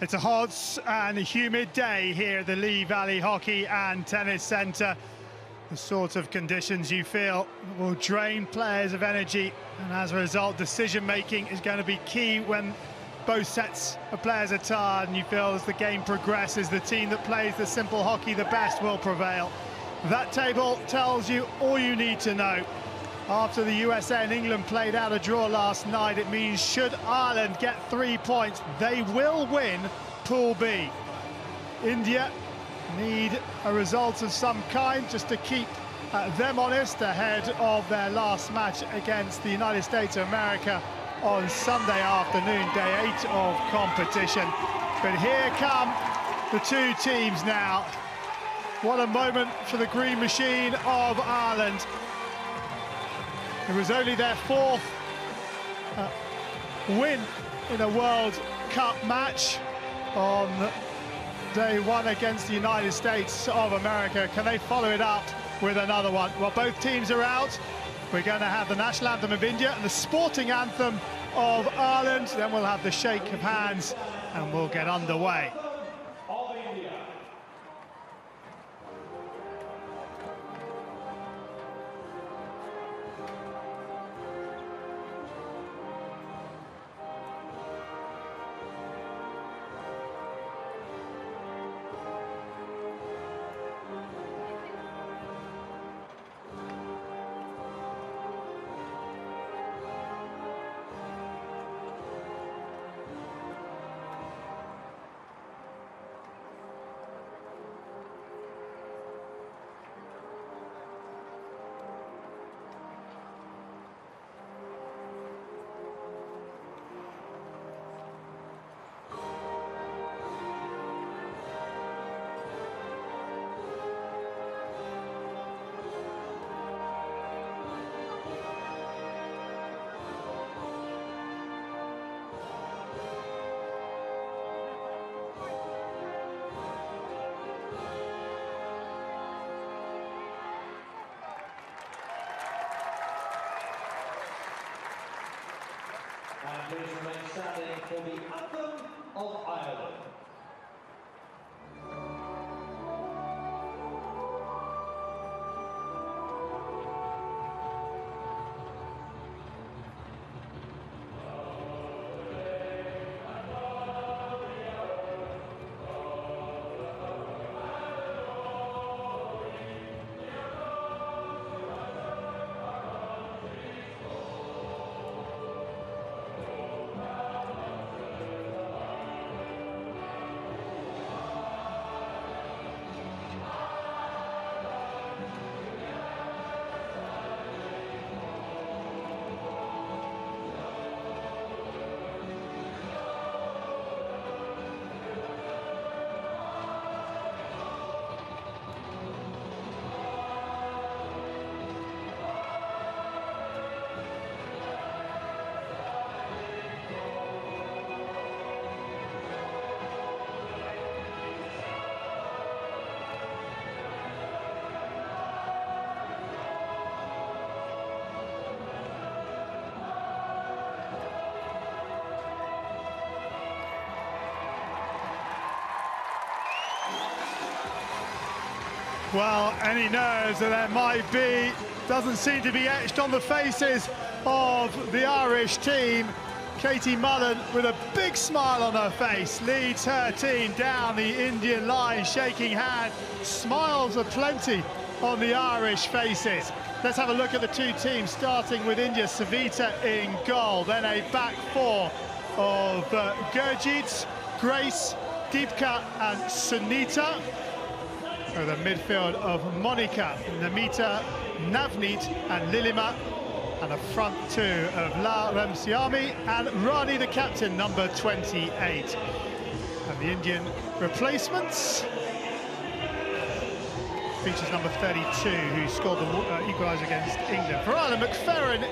It's a hot and humid day here at the Lee Valley Hockey and Tennis Centre. The sort of conditions you feel will drain players of energy, and as a result, decision-making is going to be key when both sets of players are tired, and you feel as the game progresses, the team that plays the simple hockey the best will prevail. That table tells you all you need to know. After the USA and England played out a draw last night, it means should Ireland get 3 points, they will win Pool B. India need a result of some kind just to keep them honest ahead of their last match against the United States of America on Sunday afternoon, day 8 of competition. But here come the two teams now. What a moment for the Green Machine of Ireland. It was only their fourth win in a World Cup match on day one against the United States of America. Can they follow it up with another one? Well, both teams are out. We're going to have the national anthem of India and the sporting anthem of Ireland. Then we'll have the shake of hands and we'll get underway. And please remain standing for the Anthem of Ireland. Well, any nerves that there might be doesn't seem to be etched on the faces of the Irish team. Katie Mullen, with a big smile on her face, leads her team down the Indian line, shaking hands. Smiles aplenty on the Irish faces. Let's have a look at the two teams, starting with India, Savita in goal, then a back four of Gurjit, Grace, Deepka and Sunita. The midfield of Monica, Namita, Navneet and Lilima, and a front two of La Ramsiami and Rani, the captain, number 28. And the Indian replacements. features number 32, who scored the equaliser against England. For Ireland, McFerrin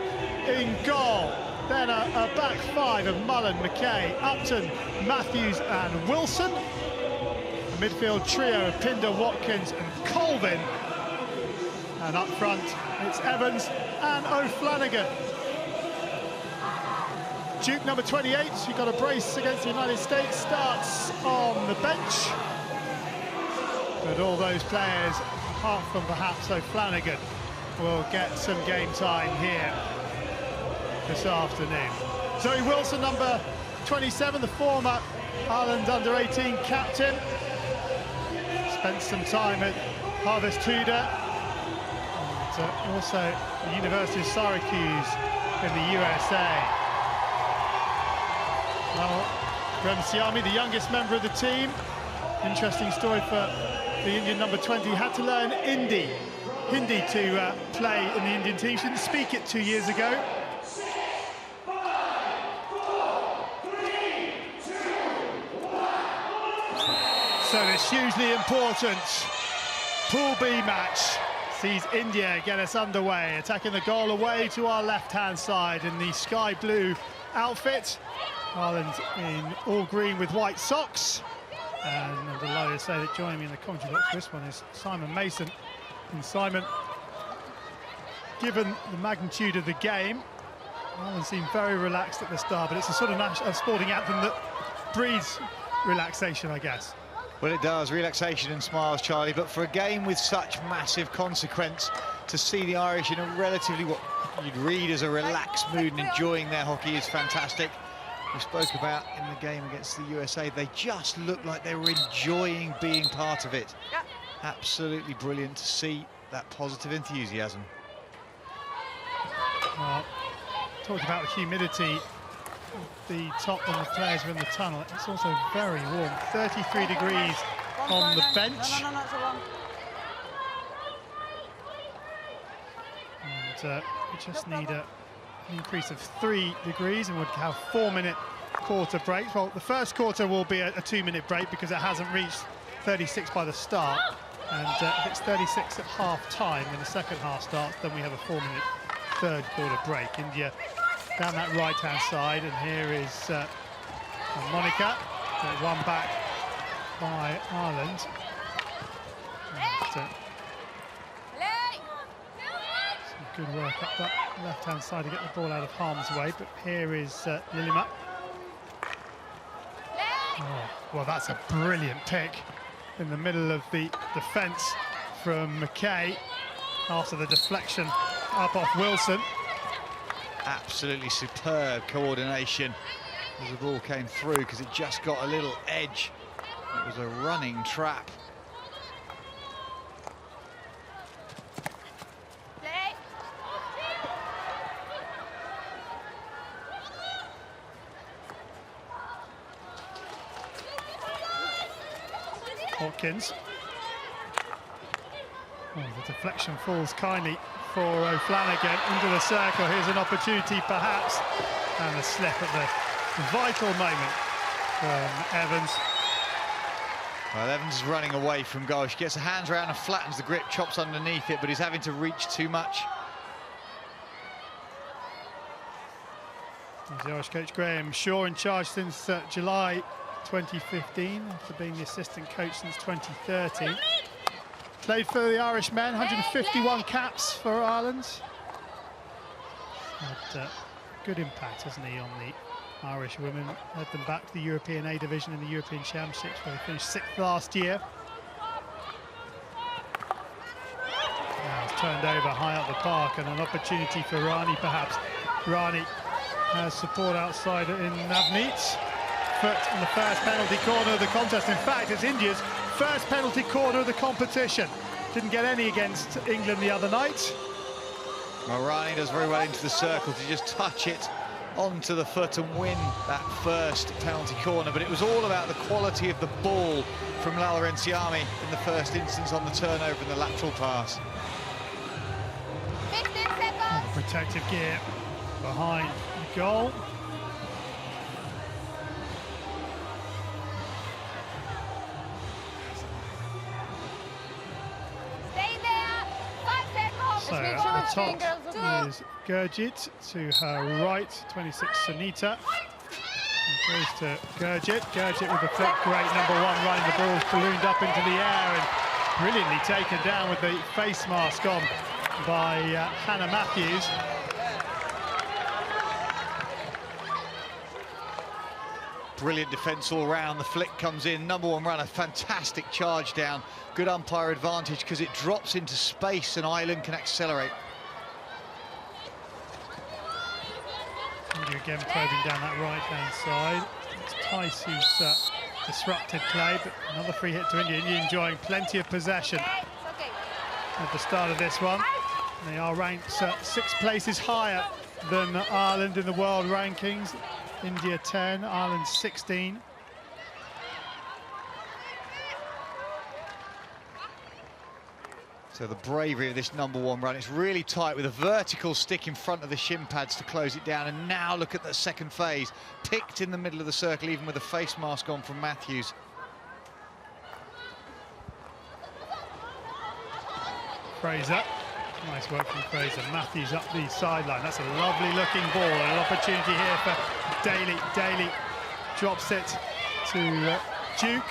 in goal. Then a back five of Mullen, McKay, Upton, Matthews and Wilson. A midfield trio of Pinder, Watkins and Colvin. And up front, it's Evans and O'Flanagan. Duke, number 28, who got a brace against the United States, starts on the bench. But all those players, apart from perhaps O'Flanagan, will get some game time here this afternoon. Zoe Wilson, number 27, the former Ireland under-18 captain. Spent some time at Harvest Tudor and also the University of Syracuse in the USA. Well, Renciami, the youngest member of the team. Interesting story for the Indian number 20. Had to learn Hindi to play in the Indian team. She didn't speak it 2 years ago. So this hugely important Pool B match sees India get us underway, attacking the goal away to our left-hand side in the sky blue outfit. Ireland in all green with white socks. And I'm delighted to say that joining me in the commentary box for this one is Simon Mason. And Simon, given the magnitude of the game, Ireland seemed very relaxed at the start, but it's a sort of sporting anthem that breeds relaxation, I guess. Well, it does, relaxation and smiles, Charlie, but for a game with such massive consequence, to see the Irish in a relatively, what you'd read as a relaxed mood and enjoying their hockey is fantastic. We spoke about in the game against the USA, they just looked like they were enjoying being part of it. Yeah. Absolutely brilliant to see that positive enthusiasm. Well, talking about the humidity, the top when the players are in the tunnel, it's also very warm, 33 degrees on the bench. No, it's a one. And we just need an increase of 3 degrees and would have 4-minute quarter breaks. Well, the first quarter will be a 2-minute break because it hasn't reached 36 by the start. And if it's 36 at half-time when the second half starts, then we have a 4-minute third quarter break. India down that right-hand side, and here is Monica, one back by Ireland. And, some good work up that left-hand side to get the ball out of harm's way, but here is Lilima. Oh, well, that's a brilliant pick in the middle of the defence from McKay after the deflection up off Wilson. Absolutely superb coordination as the ball came through, because it just got a little edge. It was a running trap. Watkins. Oh, the deflection falls kindly for O'Flanagan into the circle. Here's an opportunity perhaps, and a slip at the vital moment from Evans. Well, Evans is running away from goal. She gets her hands around and flattens the grip, chops underneath it, but he's having to reach too much. The Irish coach Graham Shaw in charge since July 2015, after being the assistant coach since 2013. Played for the Irish men, 151 caps for Ireland. Had good impact, hasn't he, on the Irish women. Led them back to the European A division in the European Championships, where they finished 6th last year. Now it's turned over high up the park, and an opportunity for Rani perhaps. Rani has support outside in Navneet. Foot on the first penalty corner of the contest. In fact, it's India's first penalty corner of the competition. Didn't get any against England the other night. Well, Rani does very well into the circle to just touch it onto the foot and win that first penalty corner, but it was all about the quality of the ball from Lala Renciami in the first instance on the turnover and the lateral pass. Protective gear behind the goal. So at the top is Gurjit, to her right, 26 Sunita. Goes to Gurjit. Gurjit with the flick, great number one run. The ball's ballooned up into the air and brilliantly taken down with the face mask on by Hannah Matthews. Brilliant defence all round. The flick comes in. Number one runner, fantastic charge down. Good umpire advantage because it drops into space and Ireland can accelerate. India again probing down that right-hand side. It's Tice who's disrupted play, but another free hit to India. India enjoying plenty of possession at the start of this one. They are ranked 6 places higher than Ireland in the world rankings. India 10, Ireland 16. So the bravery of this number one run, it's really tight with a vertical stick in front of the shin pads to close it down. And now look at the second phase, picked in the middle of the circle, even with a face mask on from Matthews. Fraser, nice work from Fraser. Matthews up the sideline. That's a lovely looking ball, an opportunity here for Daly. Daly drops it to Duke.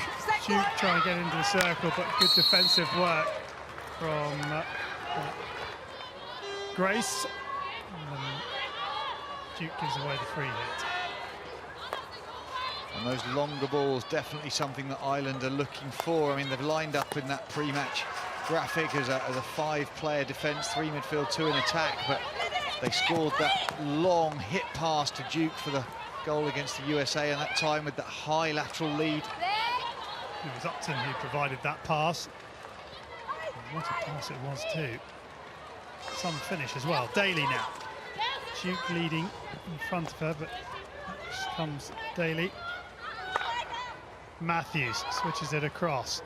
Duke trying to get into the circle, but good defensive work from Grace. And then Duke gives away the free hit. And those longer balls, definitely something that Ireland are looking for. I mean, they've lined up in that pre-match graphic as a 5-player defence, 3 midfield, 2 in attack, but they scored that long hit pass to Duke for the goal against the USA, and that time with that high lateral lead. It was Upton who provided that pass. And what a pass it was too. Some finish as well. Daly now. Duke leading in front of her, but up comes Daly. Matthews switches it across.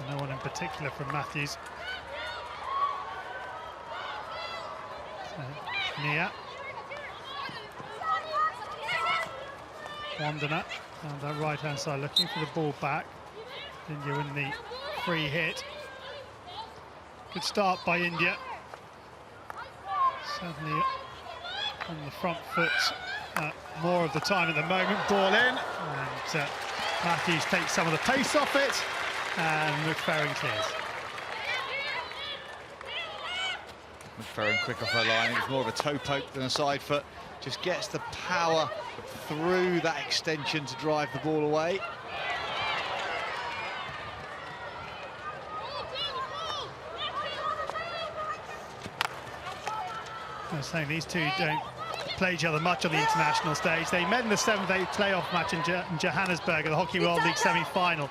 No one in particular from Matthews. So, Nia. Wandana on that right-hand side, looking for the ball back. India win the free hit. Good start by India. Certainly on the front foot more of the time at the moment. Ball in, and Matthews takes some of the pace off it. And McFerrin clears. McFerrin quick off her line. It was more of a toe poke than a side foot. Just gets the power through that extension to drive the ball away. I was saying these two don't play each other much on the international stage. They met in the 7th playoff match in Johannesburg at the Hockey World League semi-final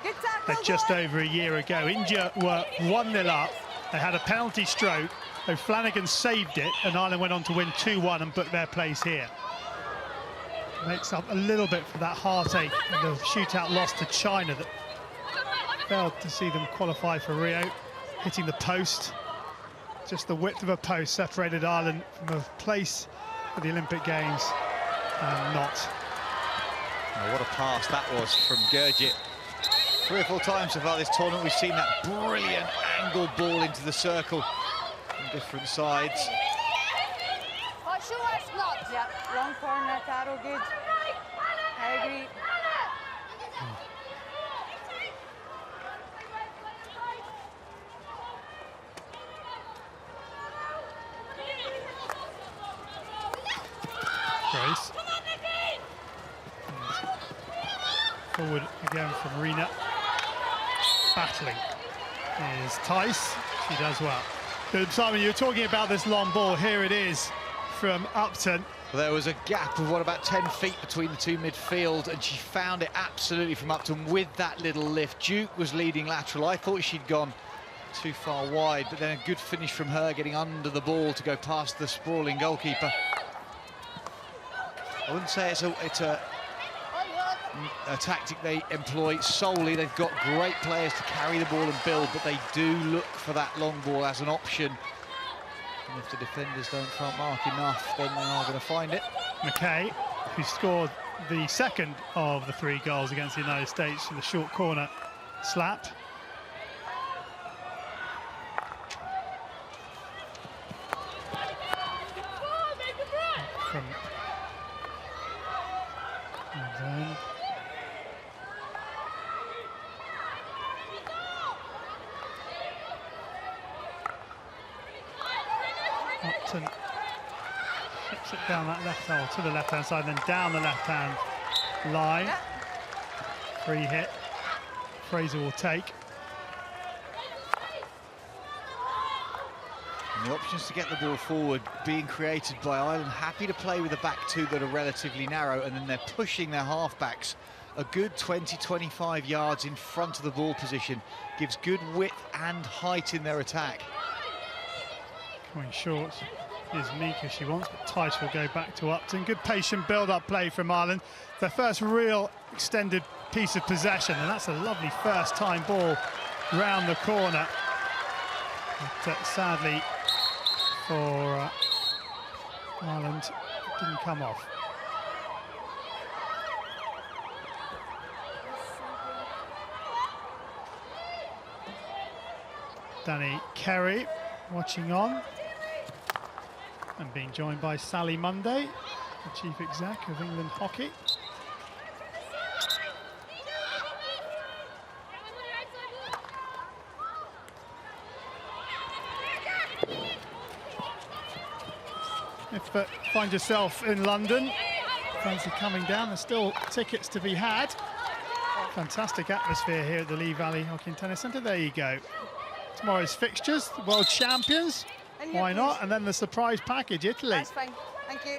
just over a year ago. India were 1-0 up. They had a penalty stroke. O'Flanagan saved it, and Ireland went on to win 2-1 and book their place here. Makes up a little bit for that heartache and the shootout loss to China that failed to see them qualify for Rio, hitting the post. Just the width of a post separated Ireland from a place for the Olympic Games, and not. Oh, what a pass that was from Gurjit. 3 or 4 times so far this tournament we've seen that brilliant angle ball into the circle from different sides. Yeah, long corner, Taro, good. I agree. Grace. Forward again from Rena. Battling is Tice. She does well. But Simon, you were talking about this long ball. Here it is from Upton. There was a gap of, what, about 10 feet between the two midfield, and she found it absolutely from Upton with that little lift. Duke was leading lateral. I thought she'd gone too far wide, but then a good finish from her, getting under the ball to go past the sprawling goalkeeper. I wouldn't say it's a tactic they employ solely. They've got great players to carry the ball and build, but they do look for that long ball as an option. And if the defenders don't front mark enough, then they are going to find it. McKay, who scored the second of the 3 goals against the United States in the short corner slap. From and then Upton chips it down that left hole to the left-hand side, then down the left-hand line. Free hit. Fraser will take. And the options to get the ball forward being created by Ireland, happy to play with the back 2 that are relatively narrow, and then they're pushing their half-backs a good 20-25 yards in front of the ball position. Gives good width and height in their attack. Coming short is Mika, she wants, but Tice will go back to Upton. Good patient build-up play from Ireland. Their first real extended piece of possession, and that's a lovely first-time ball round the corner. But sadly for Ireland, it didn't come off. Danny Kerry watching on and being joined by Sally Munday, the chief exec of England Hockey. If you find yourself in London, fancy coming down, there's still tickets to be had. Fantastic atmosphere here at the Lee Valley Hockey and Tennis Centre. There you go. Tomorrow's fixtures, the world champions, why not? And then the surprise package, Italy. That's fine, thank you.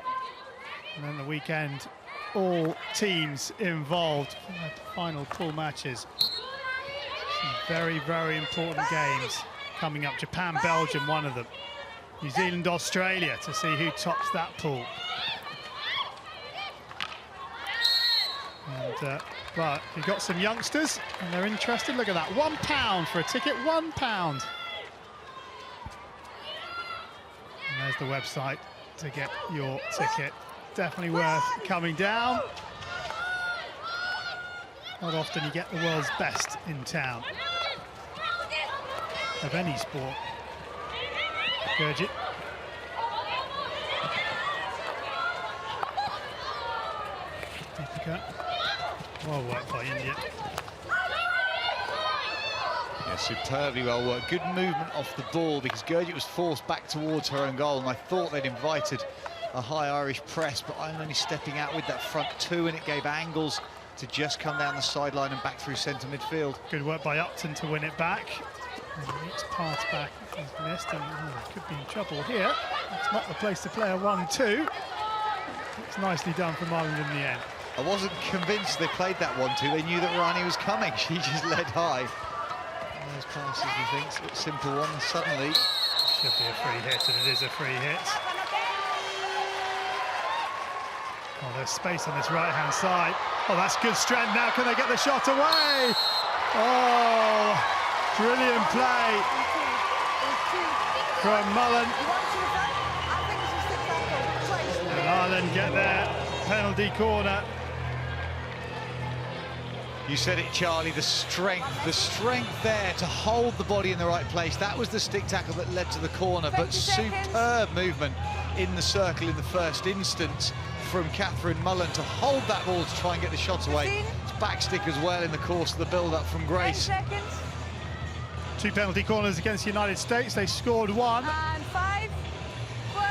And then the weekend, all teams involved for the final pool matches. Some very, very important games coming up. Japan, Belgium, one of them. New Zealand, Australia, to see who tops that pool. And well, if you've got some youngsters and they're interested, look at that, £1 for a ticket, £1. And there's the website to get your ticket. Definitely worth coming down. Not often you get the world's best in town of any sport. Gurjit. Deepika. Well worked by India. Yeah, superbly well worked. Good movement off the ball because Gurjit was forced back towards her own goal, and I thought they'd invited a high Irish press, but I'm only stepping out with that front 2, and it gave angles to just come down the sideline and back through centre midfield. Good work by Upton to win it back. And Meek's pass back is missed, and could be in trouble here. It's not the place to play a 1-2. It's nicely done from Ireland in the end. I wasn't convinced they played that 1-2. They knew that Rani was coming. She just led high. And those passes, he thinks, a simple one, and suddenly should be a free hit, and it is a free hit. Oh, there's space on this right-hand side. Oh, that's good strength. Now can they get the shot away? Oh, brilliant play from Mullen. And Ireland get their penalty corner. You said it, Charlie, the strength there to hold the body in the right place. That was the stick tackle that led to the corner, but superb movement in the circle in the first instance from Catherine Mullen to hold that ball to try and get the shot away. It's backstick as well in the course of the build-up from Grace. 2 penalty corners against the United States. They scored 1. And 5, 4,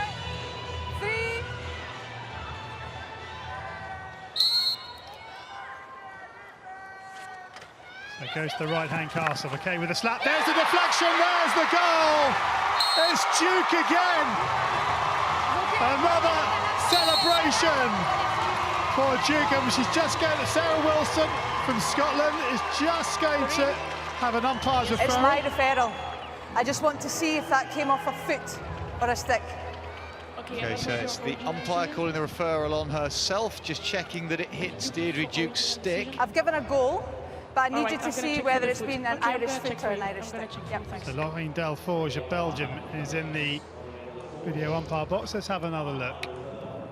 3. So it goes to the right-hand castle. Okay, with a slap. There's the deflection. There's the goal. It's Duke again. Another celebration for Duke, and she's just going to, Sarah Wilson from Scotland is just going to have an umpire's referral. It's my referral. I just want to see if that came off a foot or a stick. Okay, so it's the umpire calling the referral on herself, just checking that it hits Deirdre Duke's stick. I've given a goal, but I needed to see whether it's been an Irish foot or an Irish stick. Yep, thanks. So Lorraine Delforge of Belgium is in the video umpire box. Let's have another look.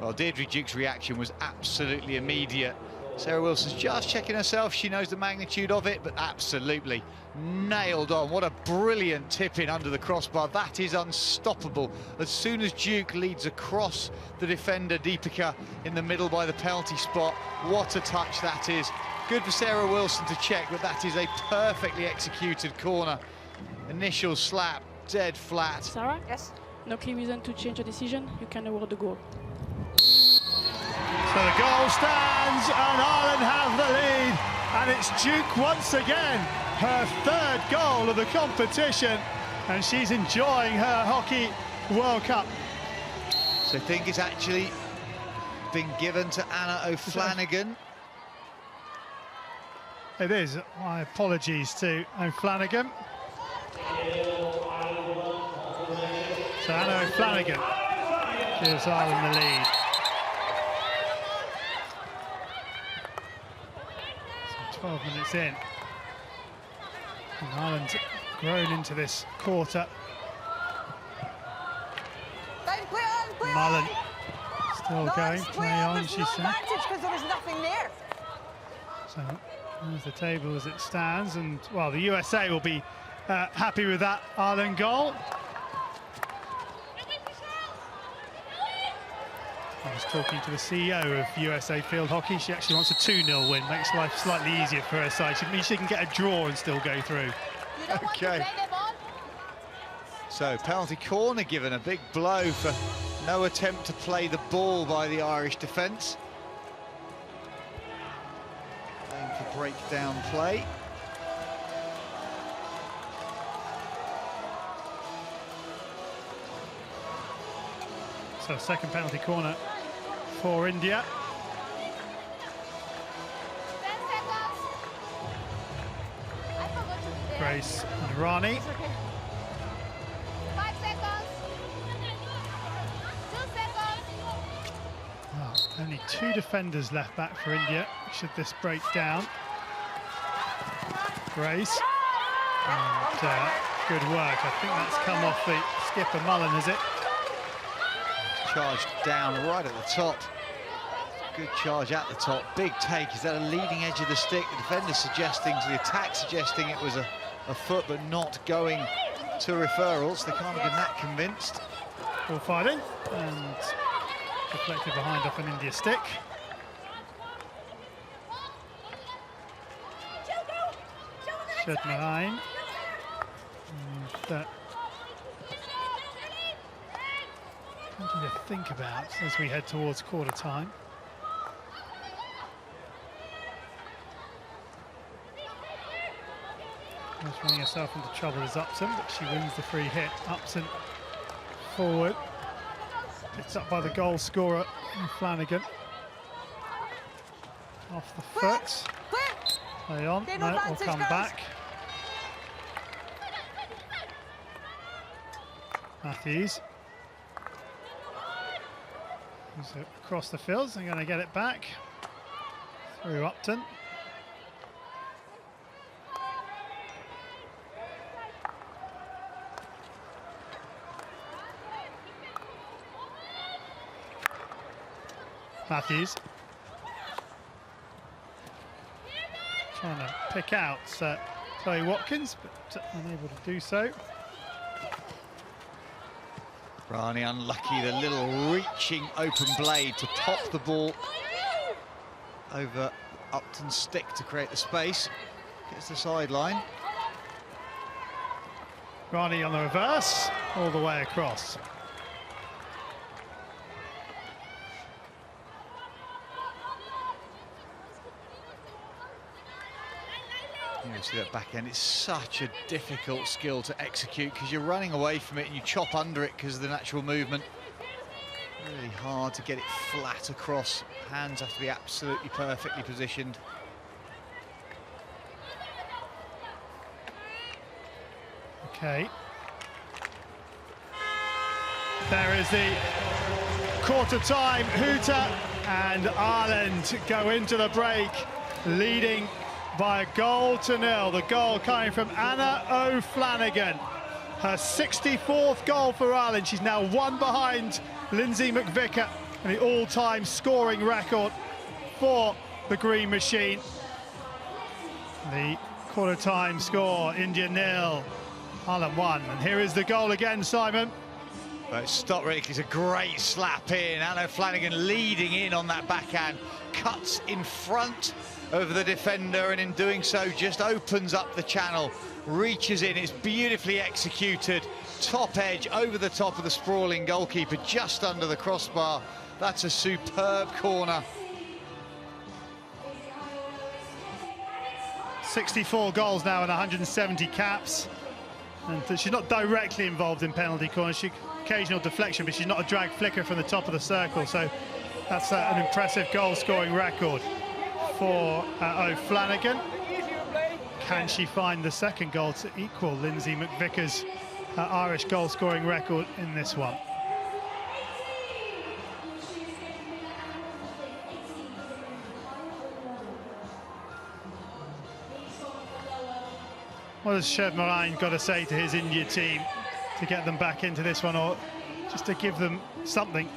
Well, Deirdre Duke's reaction was absolutely immediate. Sarah Wilson's just checking herself. She knows the magnitude of it, but absolutely nailed on. What a brilliant tip in under the crossbar. That is unstoppable. As soon as Duke leads across the defender, Deepika, in the middle by the penalty spot, what a touch that is. Good for Sarah Wilson to check, but that is a perfectly executed corner. Initial slap, dead flat. Sarah? Yes. No clear reason to change the decision. You can award the goal. So the goal stands and Ireland have the lead, and it's Duke once again, her third goal of the competition, and she's enjoying her Hockey World Cup. So I think it's actually been given to Anna O'Flanagan. It is. My apologies to O'Flanagan. So Anna O'Flanagan gives Ireland the lead. 12 minutes in, and Ireland's grown into this quarter. Mullen still going, play on, she said. Because there was nothing there. So there's the table as it stands, and well, the USA will be happy with that Ireland goal. I was talking to the CEO of USA Field Hockey. She actually wants a 2-0 win, makes life slightly easier for her side. She means she can get a draw and still go through. Okay. So penalty corner given, a big blow for no attempt to play the ball by the Irish defence. Playing for breakdown play. So second penalty corner for India. Grace and Rani. 5 seconds. 2 seconds. Well, only 2 defenders left back for India, should this break down. Grace. And good work. I think that's come off the skipper Mullen, is it? Charged down right at the top. Good charge at the top. Big take. Is that a leading edge of the stick? The defender suggesting to the attack, suggesting it was a foot, but not going to referrals. They can't have been that convinced. Ball fighting and deflected behind off an India stick. Shed Narain. Something to think about as we head towards quarter time. Just running herself into trouble is Upton, but she wins the free hit. Upton forward, picked up by the goal scorer Flanagan. Off the foot. Play on. No, will come back. Matthews. Across the fields, they're going to get it back through Upton. Matthews trying to pick out Chloe Watkins, but unable to do so. Rani unlucky, the little reaching open blade to pop the ball over Upton's stick to create the space. Gets the sideline. Rani on the reverse, all the way across. You see that back end, it's such a difficult skill to execute because you're running away from it and you chop under it because of the natural movement. Really hard to get it flat across. Hands have to be absolutely perfectly positioned. Okay. There is the quarter time hooter, and Ireland go into the break leading by a 1-0. The goal coming from Anna O'Flanagan. Her 64th goal for Ireland. She's now one behind Lindsay McVicker and the all-time scoring record for the Green Machine. The quarter-time score, India 0, Ireland 1. And here is the goal again, Simon. Well, Stotrick is a great slap in. Anna Flanagan leading in on that backhand, cuts in front of the defender, and in doing so just opens up the channel, reaches in. It's beautifully executed, top edge over the top of the sprawling goalkeeper, just under the crossbar. That's a superb corner. 64 goals now and 170 caps. And she's not directly involved in penalty corners. She occasional deflection, but she's not a drag flicker from the top of the circle. So that's an impressive goal-scoring record for O'Flanagan. Can she find the second goal to equal Lindsay McVicker's Irish goal-scoring record in this one? What has Chev Moraine got to say to his India team to get them back into this one, or just to give them something?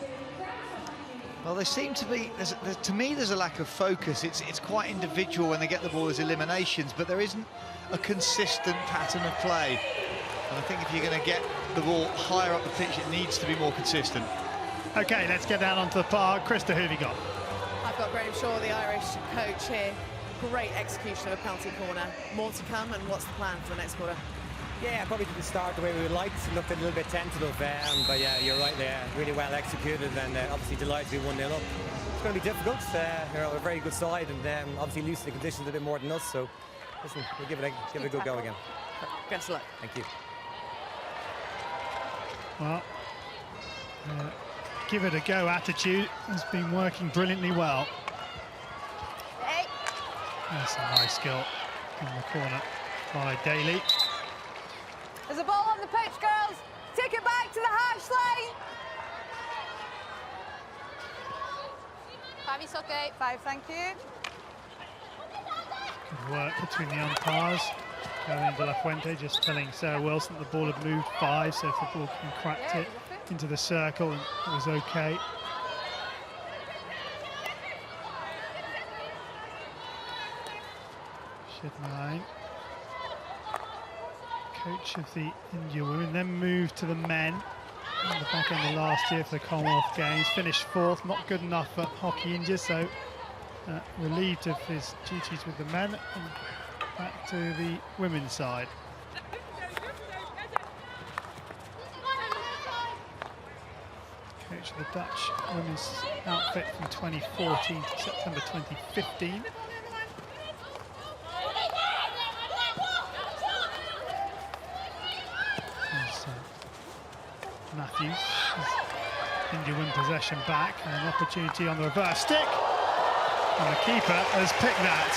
Well, they seem to be, to me, there's a lack of focus. It's quite individual when they get the ball as eliminations, but there isn't a consistent pattern of play. And I think if you're going to get the ball higher up the pitch, it needs to be more consistent. OK, let's get down onto the park. Krista, who have you got? I've got Graham Shaw, the Irish coach here. Great execution of a penalty corner. More to come, and what's the plan for the next quarter? Yeah, probably didn't start the way we would like. It looked a little bit tentative, but yeah, you're right there. Really well executed, and obviously delighted to be 1-0 up. It's going to be difficult. We're a very good side, and obviously used to the conditions a bit more than us. So, listen, we'll give it a good go again. Best of luck. Thank you. Well, give it a go attitude has been working brilliantly well. That's a nice goal in the corner by Daly. There's a ball on the pitch, girls. Take it back to the hash line. 5 is okay. 5, thank you. Good work between the umpires. Carolina de la Fuente just telling Sarah Wilson the ball had moved 5, so if the ball cracked it into the circle, and it was okay. Shedline, coach of the India women, then moved to the men on the back end of last year for the Commonwealth Games. Finished 4th, not good enough for Hockey India, so relieved of his duties with the men and back to the women's side. Coach of the Dutch women's outfit from 2014 to September 2015. Matthews, India win possession back, and an opportunity on the reverse stick, and the keeper has picked that,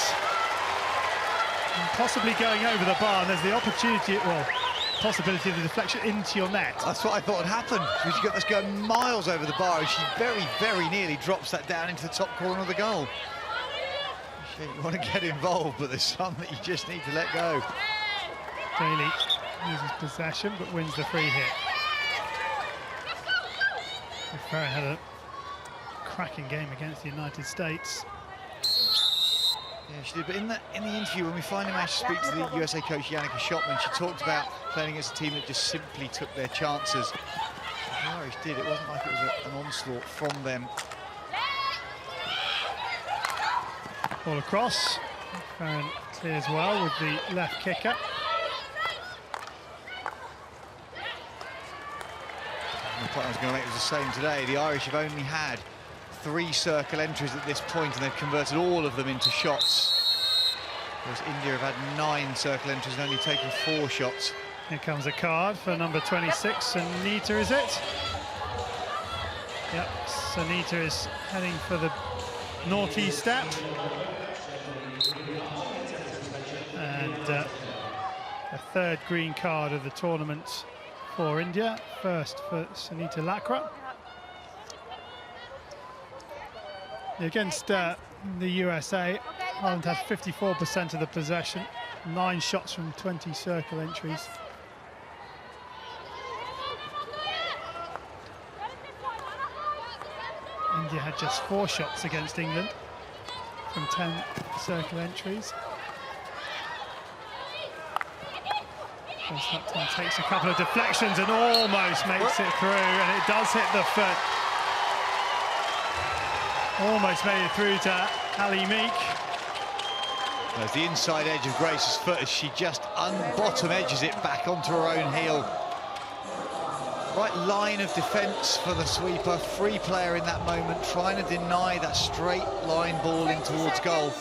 and possibly going over the bar, and there's the opportunity, well, possibility of the deflection into your net. That's what I thought had happened, because you got this going miles over the bar, and she very, very nearly drops that down into the top corner of the goal. You want to get involved, but there's some that you just need to let go. Daly loses possession, but wins the free hit. Ferrer had a cracking game against the United States. Yeah, she did, but in the interview, when we finally managed to speak to the USA coach Yannicka Schotman, she talked about playing against a team that just simply took their chances. The Irish did, it wasn't like it was an onslaught from them. Ball across, Ferrer clears well with the left kicker. The point I was going to make was the same today. The Irish have only had 3 circle entries at this point, and they've converted all of them into shots. Whereas India have had 9 circle entries and only taken 4 shots. Here comes a card for number 26, Sanita, is it? Yep, Sanita is heading for the naughty step. And a 3rd green card of the tournament for India, first for Sunita Lakra. Against the USA, Ireland had 54% of the possession, 9 shots from 20 circle entries. India had just 4 shots against England from 10 circle entries. Upton takes a couple of deflections and almost makes it through, and it does hit the foot. Almost made it through to Ali Meek. There's the inside edge of Grace's foot as she just bottom edges it back onto her own heel. Right line of defence for the sweeper. Free player in that moment, trying to deny that straight line ball in towards goal.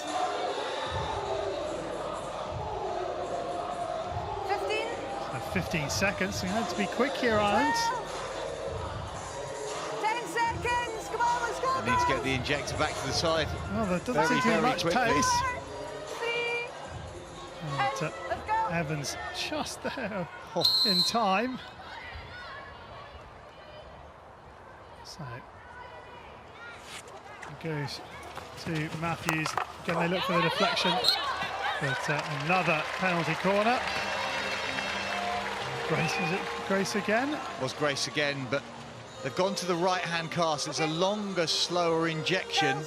15 seconds. You had to be quick here, Ireland. 10 seconds. Come on, let's go. They need to get the injector back to the side. Well, there doesn't seem to be much pace. 3. And, Let's go. Evans just there in time. So it goes to Matthews. Again, they look for the deflection, but another penalty corner. Grace, is it Grace again? It was Grace again, but they've gone to the right-hand cast. It's a longer, slower injection.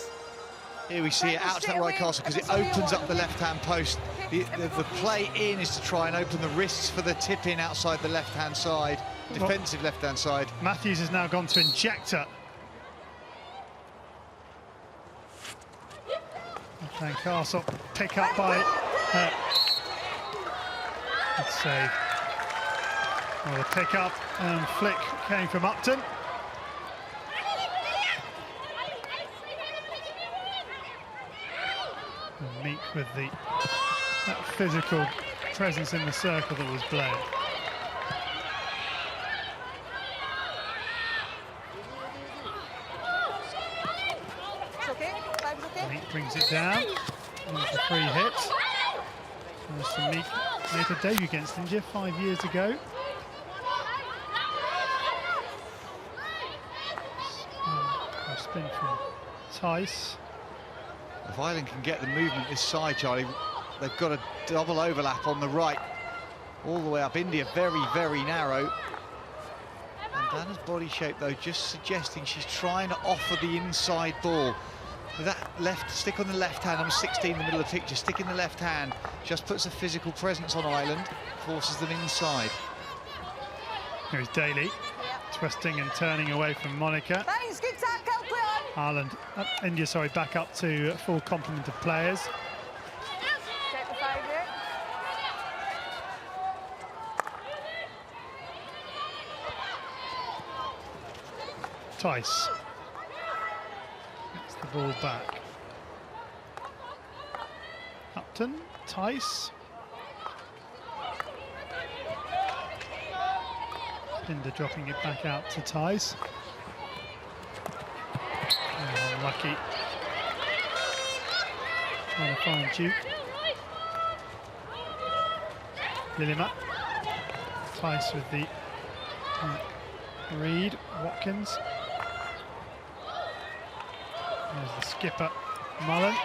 Here we see it out to that right castle because it opens up the left-hand post. The play in is to try and open the wrists for the tip-in outside the left-hand side, defensive left-hand side. Matthews has now gone to injector. Left-hand castle, pick up by... Good save. Well, the pick-up and flick came from Upton. And Meek with that physical presence in the circle that was blown. It's okay. Time's okay. Meek brings it down. It's a free hit. So Meek made a debut against India 5 years ago. Spin from Tice. If Ireland can get the movement this side, Charlie, they've got a double overlap on the right, all the way up. India very, very narrow. And Dana's body shape, though, just suggesting she's trying to offer the inside ball. With that left, stick on the left hand, number 16 in the middle of the picture, stick in the left hand, just puts a physical presence on Ireland, forces them inside. Here's Daly, twisting and turning away from Monica. Thanks, good tackle, play on. Ireland, India, sorry, back up to a full complement of players. Check the 5 there. Tice gets the ball back. Upton, Tice. India dropping it back out to Tice. Oh, unlucky. Trying to find Duke. Lilima. Tice with the Reed, Watkins. There's the skipper, Mullen.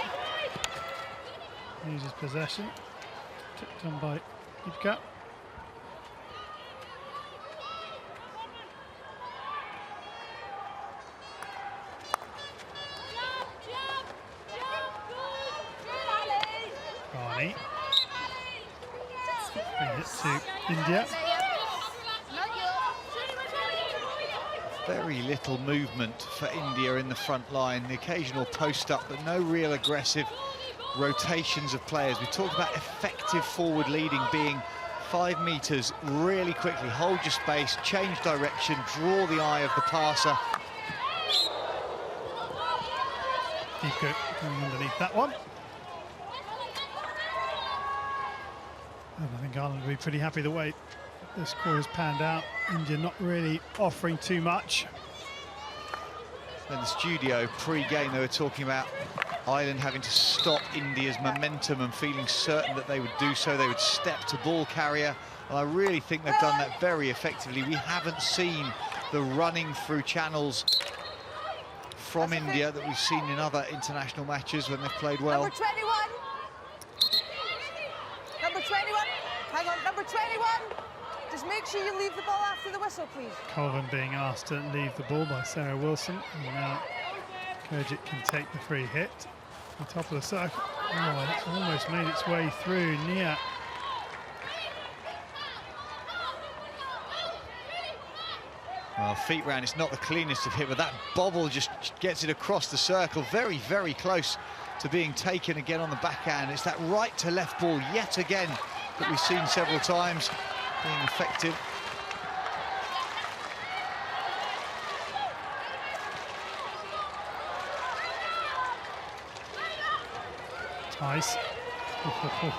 Uses possession. Tipped on by Ibka. Barney. Bring it to India. Very little movement for India in the front line. The occasional post up, but no real aggressive rotations of players. We talked about effective forward leading being 5 metres really quickly. Hold your space, change direction, draw the eye of the passer. Ibka coming underneath that one. And I think Ireland will be pretty happy the way the score has panned out. India not really offering too much. In the studio pre-game they were talking about Ireland having to stop India's momentum and feeling certain that they would do so. They would step to ball carrier, and I really think they've done that very effectively. We haven't seen the running through channels from India that we've seen in other international matches when they've played well. Number 21. Number 21. Hang on, number 21. Just make sure you leave the ball after the whistle, please. Colvin being asked to leave the ball by Sarah Wilson. And now Gurgic can take the free hit. The top of the circle. Oh, it's almost made its way through. Nia. Well, feet round, it's not the cleanest of hit, but that bobble just gets it across the circle. Very, very close to being taken again on the backhand. It's that right to left ball yet again that we've seen several times being effective. Tice,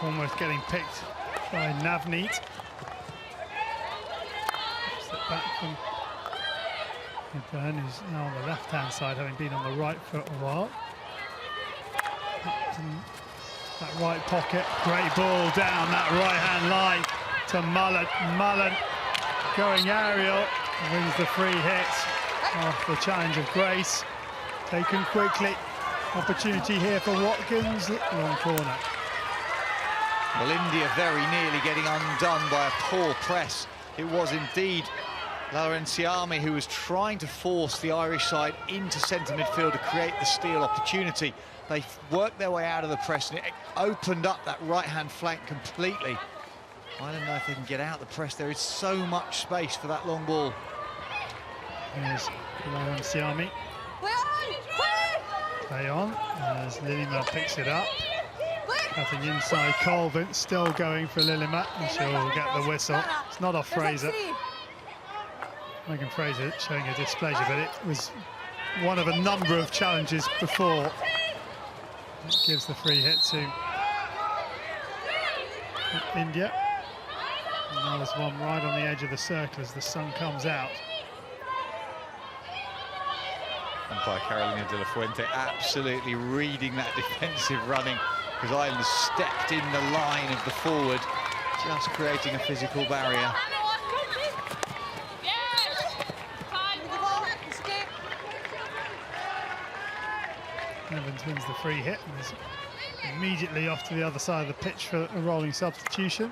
almost getting picked by Navneet. Step back from Byrne, who's now on the left-hand side, having been on the right for a while. That right pocket, great ball down that right-hand line to Mullen. Mullen going aerial, wins the free hit off the challenge of Grace. Taken quickly. Opportunity here for Watkins, long corner. Well, India very nearly getting undone by a poor press. It was indeed Laurentiami who was trying to force the Irish side into centre midfield to create the steal opportunity. They worked their way out of the press and it opened up that right-hand flank completely. I don't know if they can get out the press. There is so much space for that long ball. Here's Laurentiami. Play on as Lilima picks it up. Cutting inside, Colvin still going for Lilima, and she'll get the whistle. It's not off Fraser. Megan Fraser showing her displeasure, but it was one of a number of challenges before. It gives the free hit to India. And now there's one right on the edge of the circle as the sun comes out. And by Carolina de la Fuente absolutely reading that defensive running, because Ireland stepped in the line of the forward, just creating a physical barrier. Evans wins the free hit and is immediately off to the other side of the pitch for a rolling substitution.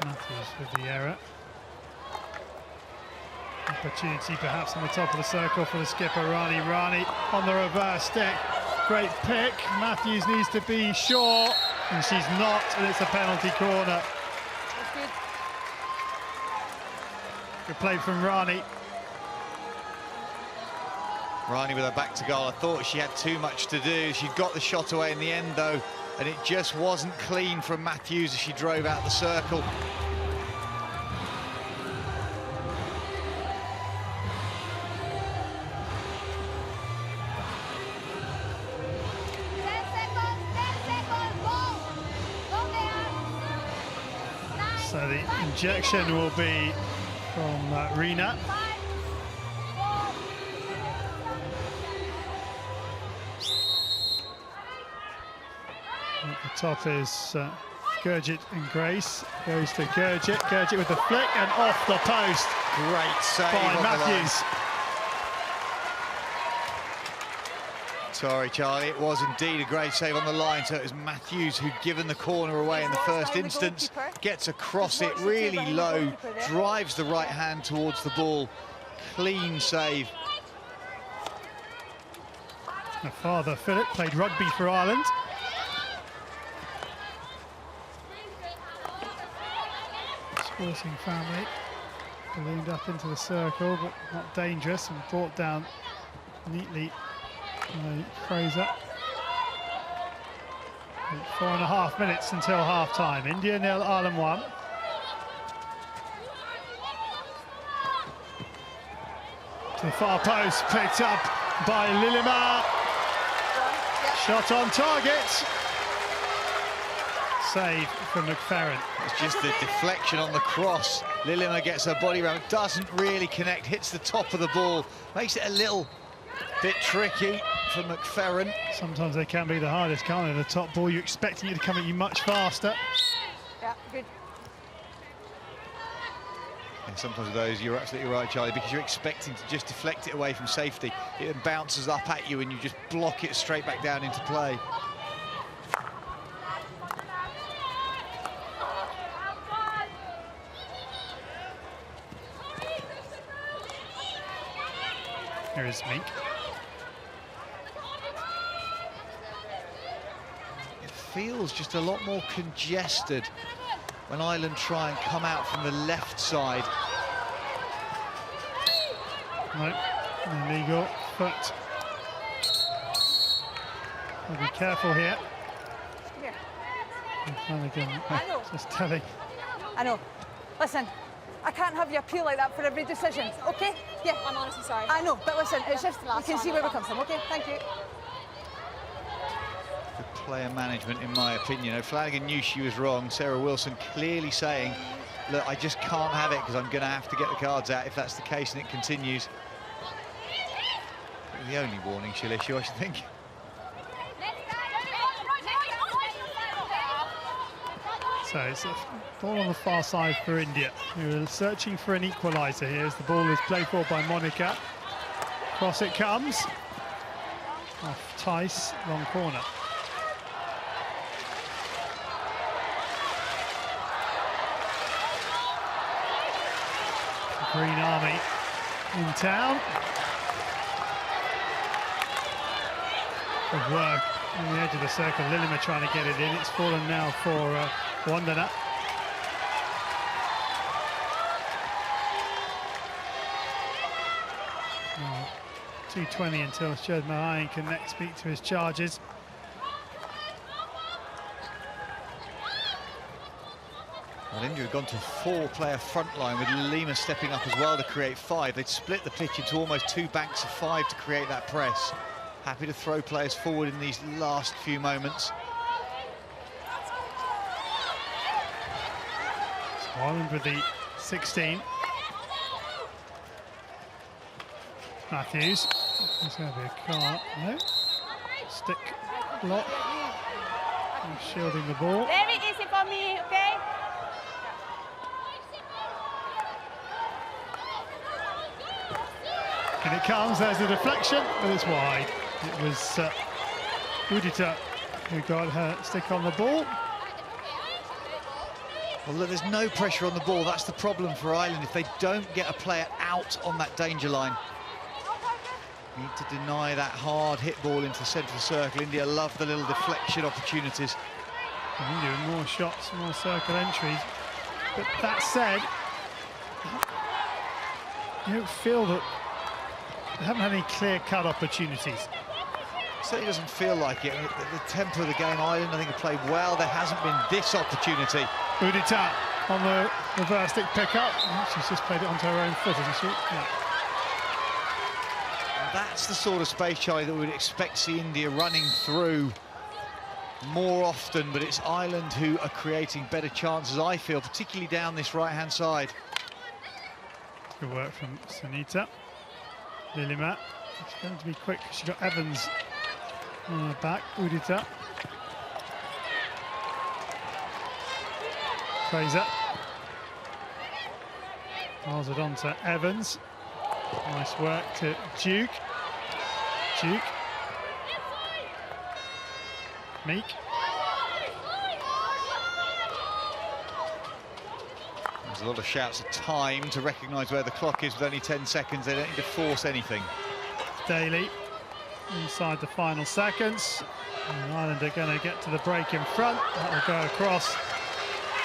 Matthews with the error. Opportunity perhaps on the top of the circle for the skipper, Rani. Rani on the reverse stick. Great pick. Matthews needs to be sure, and she's not, and it's a penalty corner. Good play from Rani. Rani with her back to goal. I thought she had too much to do. She got the shot away in the end, though, and it just wasn't clean from Matthews as she drove out the circle. So the injection will be from Rina. At the top is Gurgic and Grace. Goes to Gurgic. Gurgic with the flick and off the post. Great save by Matthews. Sorry, Charlie, it was indeed a great save on the line. So it was Matthews who'd given the corner away in the first instance, gets across it really low, drives the right hand towards the ball. Clean save. Her father, Philip, played rugby for Ireland. Sporting family. Ballooned up into the circle, but not dangerous, and brought down neatly by Fraser. 4.5 minutes until half-time. India 0, Ireland 1. To the far post, picked up by Lilima. Shot on target. Save from McFerrin. It's just the deflection on the cross. Lilima gets her body round, doesn't really connect, hits the top of the ball, makes it a little bit tricky for McFerrin. Sometimes they can be the hardest, can't they? The top ball, you're expecting it to come at you much faster. Yeah, good. And sometimes with those, you're absolutely right, Charlie, because you're expecting to just deflect it away from safety. It then bounces up at you and you just block it straight back down into play. Here is Meek. It feels just a lot more congested when Ireland try and come out from the left side. No, illegal, but we'll be careful here. Flanagan just telling. I know. Listen, I can't have you appeal like that for every decision, okay? Yeah. I'm honestly sorry. I know, but listen, it's just, you can see where we come from, okay? Thank you. Good player management, in my opinion. Flanagan knew she was wrong. Sarah Wilson clearly saying, look, I just can't have it because I'm going to have to get the cards out if that's the case and it continues. The only warning she'll issue, I should think. So it's a ball on the far side for India, who are searching for an equaliser here as the ball is played for by Monica. Cross it comes. Off Tice, long corner. Green Army in town. Good work on the edge of the circle. Lillemer trying to get it in. It's fallen now for Wandana. Oh, 2:20 until Shed Mahayan can next speak to his charges. Well, India have gone to a 4-player front line with Lima stepping up as well to create 5. They'd split the pitch into almost 2 banks of 5 to create that press. Happy to throw players forward in these last few moments. So Ireland with the 16. Matthews. There's going to be a car. No. Stick lock. And shielding the ball. Very easy for me, okay? And it comes, there's a deflection, but it's wide. It was Udita who got her stick on the ball. Well, look, there's no pressure on the ball. That's the problem for Ireland. If they don't get a player out on that danger line, need to deny that hard hit ball into the central circle. India love the little deflection opportunities. And India with more shots, more circle entries. But that said, you don't feel that they haven't had any clear-cut opportunities. Certainly doesn't feel like it. The tempo of the game, Ireland, I think, have played well. There hasn't been this opportunity. Udita on the reverse stick pick-up. She's just played it onto her own foot, hasn't she? Yeah. And that's the sort of space, Charlie, that we would expect to see India running through more often, but it's Ireland who are creating better chances, I feel, particularly down this right-hand side. Good work from Sunita. Lillemer. It's going to be quick. She's got Evans on her back. Udita. Fraser. Miles it on to Evans. Nice work to Duke. Duke. Meek. There's a lot of shouts of time to recognise where the clock is with only 10 seconds. They don't need to force anything. Daly inside the final seconds. And Ireland are going to get to the break in front. That will go across.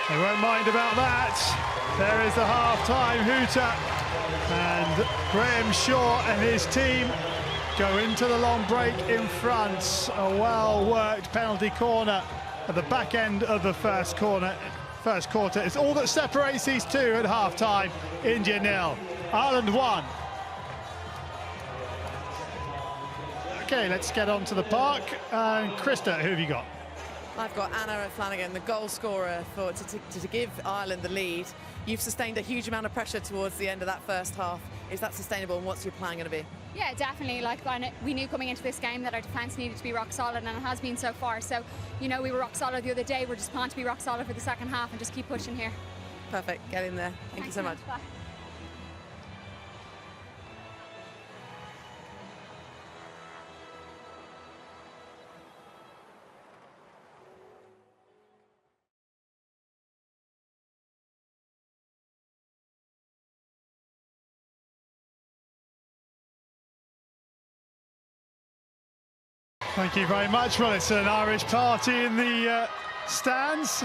They won't mind about that. There is the half-time hooter. And Graham Shaw and his team go into the long break in front. A well-worked penalty corner at the back end of the first quarter. It's all that separates these two at half-time. India 0, Ireland 1. Okay, let's get on to the park. Krista, who have you got? I've got Anna Flanagan, the goal scorer to give Ireland the lead. You've sustained a huge amount of pressure towards the end of that first half. Is that sustainable, and what's your plan going to be? Yeah, definitely. Like, we knew coming into this game that our defence needed to be rock solid, and it has been so far. So, you know, we were rock solid the other day. We're just planning to be rock solid for the second half and just keep pushing here. Perfect. Get in there. Thank you so much. Bye. Thank you very much. Well, it's an Irish party in the stands.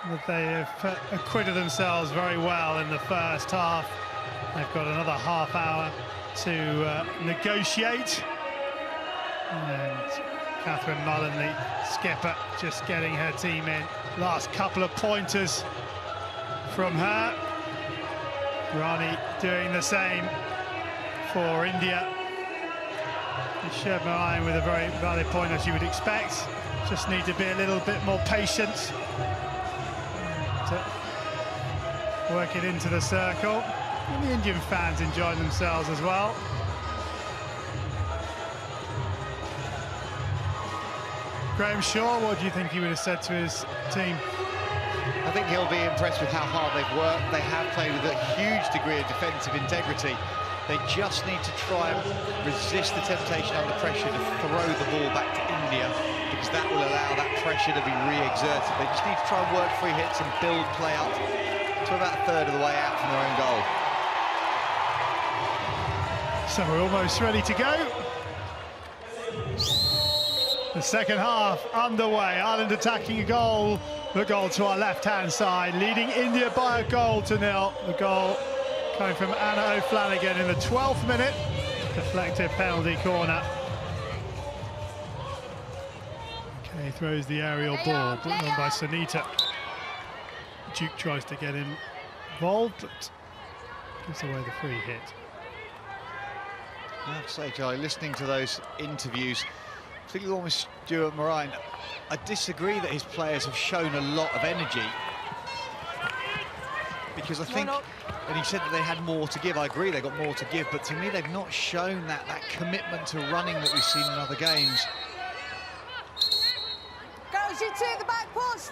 But they have acquitted themselves very well in the first half. They've got another half hour to negotiate. And Catherine Mullen, the skipper, just getting her team in. Last couple of pointers from her. Rani doing the same for India. Sherman with a very valid point, as you would expect. Just need to be a little bit more patient to work it into the circle. And the Indian fans enjoying themselves as well. Graham Shaw, what do you think he would have said to his team? I think he'll be impressed with how hard they've worked. They have played with a huge degree of defensive integrity. They just need to try and resist the temptation under pressure to throw the ball back to India, because that will allow that pressure to be re-exerted. They just need to try and work free hits and build play up to about a third of the way out from their own goal. So we're almost ready to go. The second half underway. Ireland attacking a goal. The goal to our left-hand side, leading India by a goal to 0. The goal coming from Anna O'Flanagan in the 12th minute. Deflected penalty corner. Okay, throws the aerial ball, put on by Sunita. Duke tries to get involved, but gives away the free hit. I have to say, Charlie, listening to those interviews, particularly one with Stuart Moraine, I disagree that his players have shown a lot of energy, because I think, and he said that they had more to give. I agree, they got more to give, but to me they've not shown that commitment to running that we've seen in other games. Girls, you two at the back post.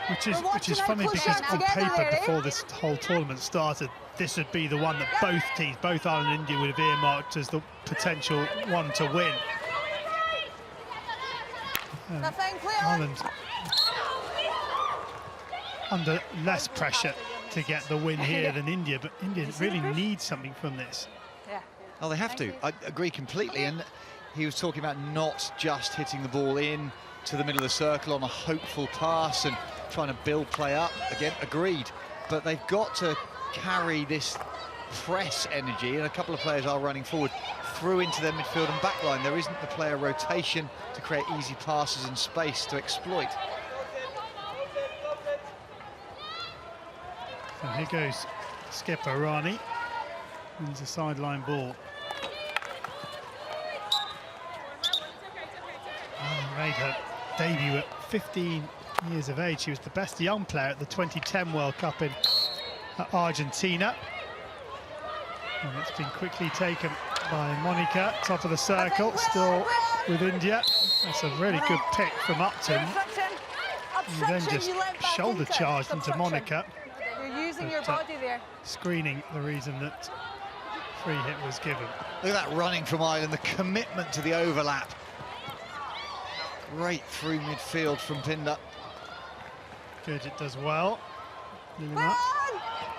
Which is funny, because on paper, before this whole tournament started, this would be the one that both teams, both Ireland and India, would have earmarked as the potential one to win. Ireland under less pressure to get the win here than India, but India really needs something from this. Yeah. Oh, they have to. I agree completely. And he was talking about not just hitting the ball in to the middle of the circle on a hopeful pass and trying to build play up. Again, agreed. But they've got to carry this press energy, and a couple of players are running forward through into their midfield and back line. There isn't the player rotation to create easy passes and space to exploit. So here goes skipper Rani. Wins a sideline ball. Made her debut at 15 years of age. She was the best young player at the 2010 World Cup in Argentina. And it's been quickly taken by Monica, top of the circle, still with India. That's a really good pick from Upton. And then just shoulder charged into Monica. You're using your body there. Screening the reason that free hit was given. Look at that running from Ireland, the commitment to the overlap. Great through midfield from Pinder. Gurjit does well. Lilima.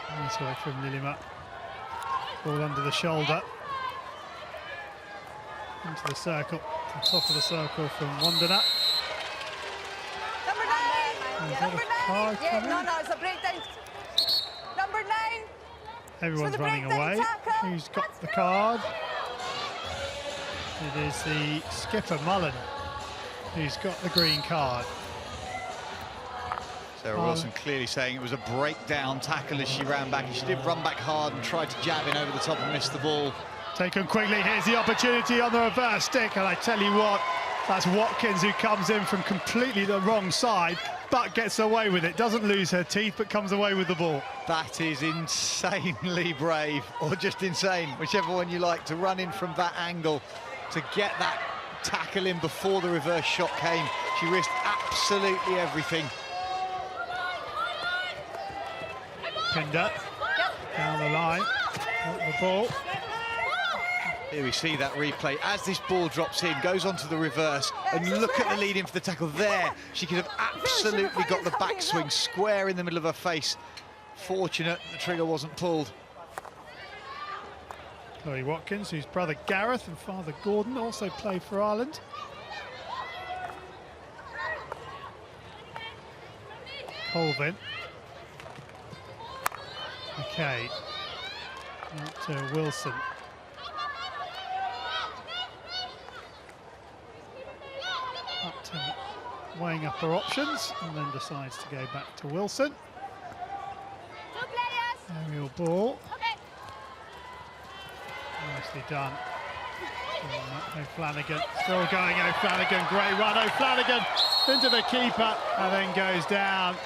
Nice work from Lilima. Ball under the shoulder. Into the circle. To the top of the circle from Wandana. Number 9. Number 9. Yeah, no, it's a breakdown. Number 9. Everyone's running away. Who's got the card? It is the skipper Mullen who's got the green card. Sarah Wilson clearly saying it was a breakdown tackle as she ran back. She did run back hard and tried to jab in over the top and missed the ball. Taken quickly, here's the opportunity on the reverse stick, and I tell you what, that's Watkins who comes in from completely the wrong side, but gets away with it. Doesn't lose her teeth, but comes away with the ball. That is insanely brave, or just insane, whichever one you like, to run in from that angle, to get that tackle in before the reverse shot came. She risked absolutely everything. Pinder down the line, the ball. Here we see that replay as this ball drops in, goes onto the reverse, and look at the lead in for the tackle there. She could have absolutely got the backswing square in the middle of her face. Fortunate the trigger wasn't pulled. Chloe Watkins, whose brother Gareth and father Gordon also played for Ireland. Colvin. Okay. Out to Wilson. Upton weighing up her options and then decides to go back to Wilson. Aerial ball. Nicely done. O'Flanagan still going. O'Flanagan, great run. O'Flanagan into the keeper and then goes down.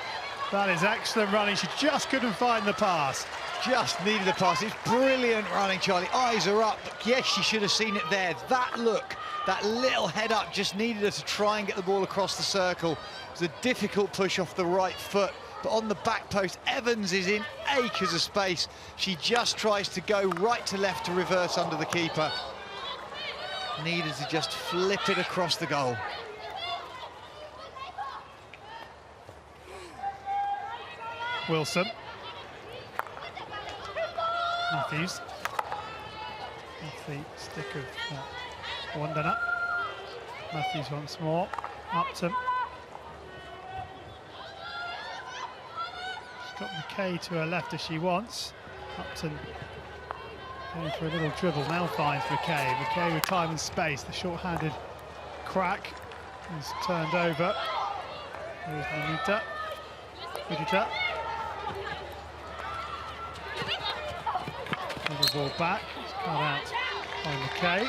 That is excellent running. She just couldn't find the pass. Just needed the pass. It's brilliant running, Charlie. Eyes are up. Yes, she should have seen it there. That look, that little head up just needed her to try and get the ball across the circle. It was a difficult push off the right foot, but on the back post, Evans is in acres of space. She just tries to go right to left to reverse under the keeper. Needed to just flip it across the goal. Wilson. Matthews. Off the stick of Wandana. Matthews once more. Upton. She's got McKay to her left as she wants. Upton going for a little dribble, now finds McKay. McKay with time and space. The short-handed crack is turned over. Here's Nanita. Fujita. The ball back, it's cut out by McKay.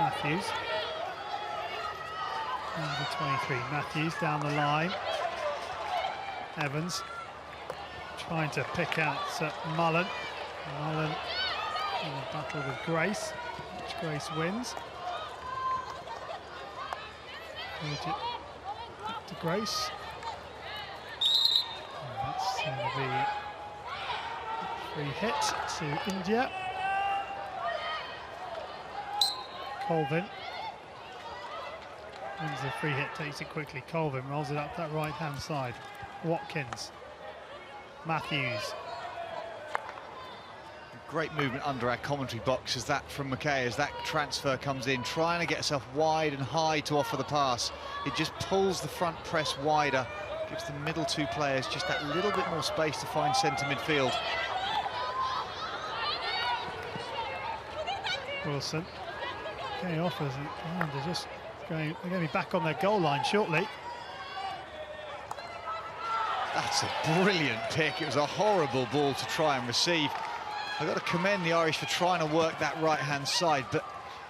Matthews. Number 23, Matthews down the line. Evans trying to pick out Mullen. Mullen in a battle with Grace, which Grace wins. Back to Grace. And that's going to be a free hit to India. Colvin wins the free hit, takes it quickly. Colvin rolls it up that right-hand side. Watkins. Matthews. Great movement under our commentary box as that from McKay, as that transfer comes in, trying to get herself wide and high to offer the pass. It just pulls the front press wider, gives the middle two players just that little bit more space to find centre midfield. Wilson. Okay, offers it. Oh, they're just going to be back on their goal line shortly. That's a brilliant pick. It was a horrible ball to try and receive. I've got to commend the Irish for trying to work that right-hand side, but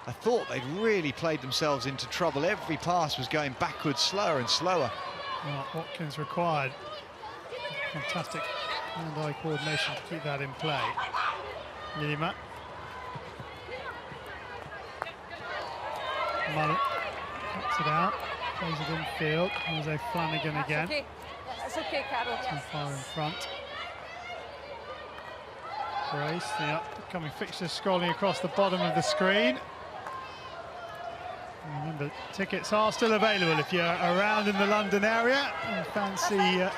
I thought they'd really played themselves into trouble. Every pass was going backwards, slower and slower. Well, Watkins required fantastic hand-eye coordination to keep that in play. Nima. Mullen cuts it out, plays it infield. There's O'Flanagan again. Okay. That's okay, Carol. Too far in front. Grace, the upcoming fixtures scrolling across the bottom of the screen. And remember, tickets are still available if you're around in the London area and fancy a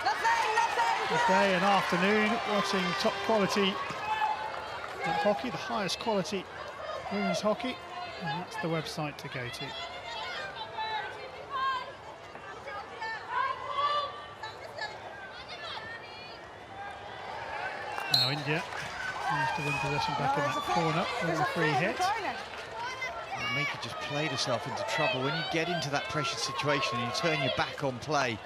day and afternoon watching top quality hockey, the highest quality women's hockey, and that's the website to go to. Now India managed to win possession back in that corner with a free hit. Mika just played herself into trouble. When you get into that pressure situation and you turn your back on play,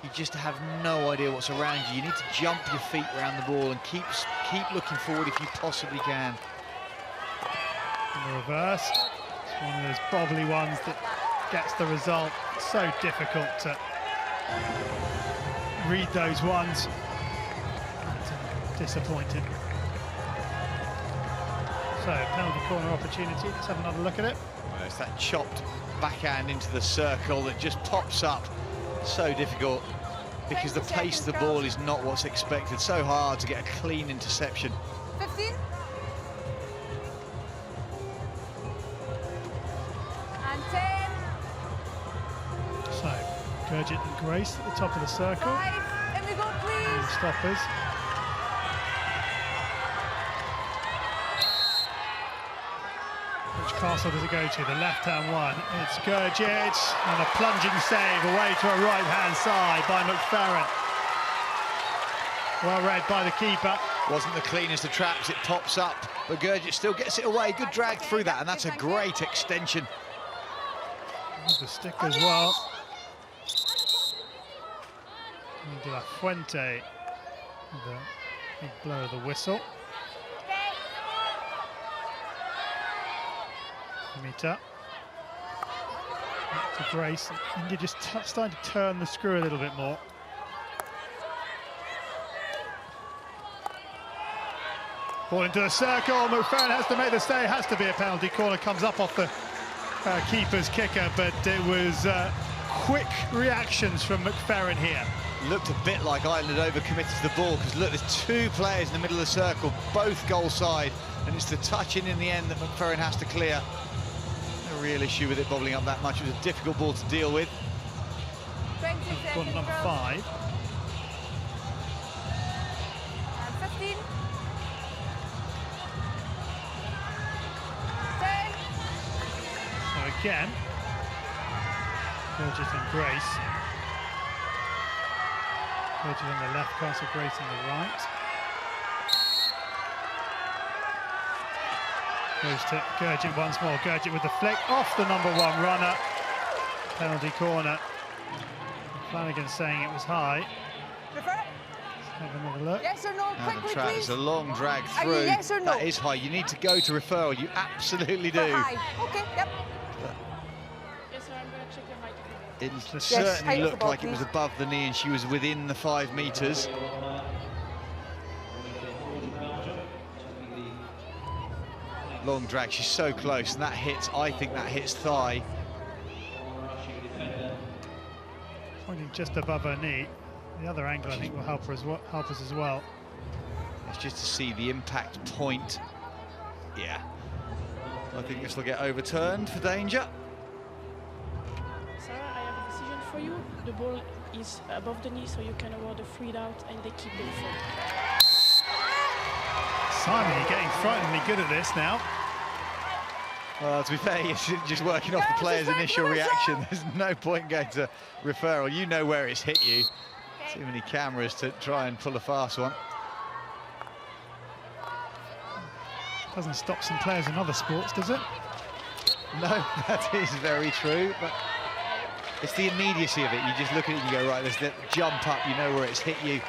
you just have no idea what's around you. You need to jump your feet around the ball and keep looking forward if you possibly can. In the reverse, it's one of those bobbly ones that gets the result. It's so difficult to read those ones. Disappointing. So, penalty corner opportunity. Let's have another look at it. Well, it's that chopped backhand into the circle that just pops up. So difficult because the pace of the ball is not what's expected. So hard to get a clean interception. 15. And 10. So, Gurgit and Grace at the top of the circle. Let me go, please. Stoppers. Which castle does it go to? The left-hand one. It's Gurgit, and a plunging save away to a right-hand side by McFerrin. Well read by the keeper. Wasn't the cleanest of traps, it pops up, but Gurgit still gets it away. Good drag through that, and that's a great extension. The stick as well. De La Fuente with a big blow of the whistle. Meter. Back to Grace. India just starting to turn the screw a little bit more. Ball into the circle. McFerrin has to make the stay. Has to be a penalty. Corner comes up off the keeper's kicker, but it was quick reactions from McFerrin here. Looked a bit like Ireland overcommitted to the ball, because look, there's two players in the middle of the circle, both goal side, and it's the touch-in the end that McFerrin has to clear. No real issue with it bobbling up that much. It was a difficult ball to deal with. Corner number 5. 15. 10. So again, Gurgit and Grace. Gurgit on the left, Castle Grace on the right. Goes to Gurgit once more. Gurgit with the flick off the number 1 runner. Penalty corner. Flanagan saying it was high. Refer. Let's have another look. Yes or no? Adam Quick, Trapp, please. it's a long drag Are you through. yes or no? That is high. You need to go to referral. You absolutely do. High. Okay, yep. Yes, sir, I'm going to check your height. It Yes, certainly height of the looked ball, like it was please. above the knee, and she was within the 5 metres. Long drag, she's so close, and that hits, I think that hits thigh. Pointing just above her knee. The other angle, I think, will help us as well. It's just to see the impact point. Yeah. I think this will get overturned for danger. Sarah, I have a decision for you. The ball is above the knee, so you can award a free out, and they keep it full. Simon, you're getting frighteningly good at this now. Well, to be fair, you're just working off the player's initial reaction. There's no point going to referral. You know where it's hit you. Too many cameras to try and pull a fast one. Doesn't stop some players in other sports, does it? No, that is very true, but it's the immediacy of it. You just look at it and you go, right, there's that jump up, you know where it's hit you.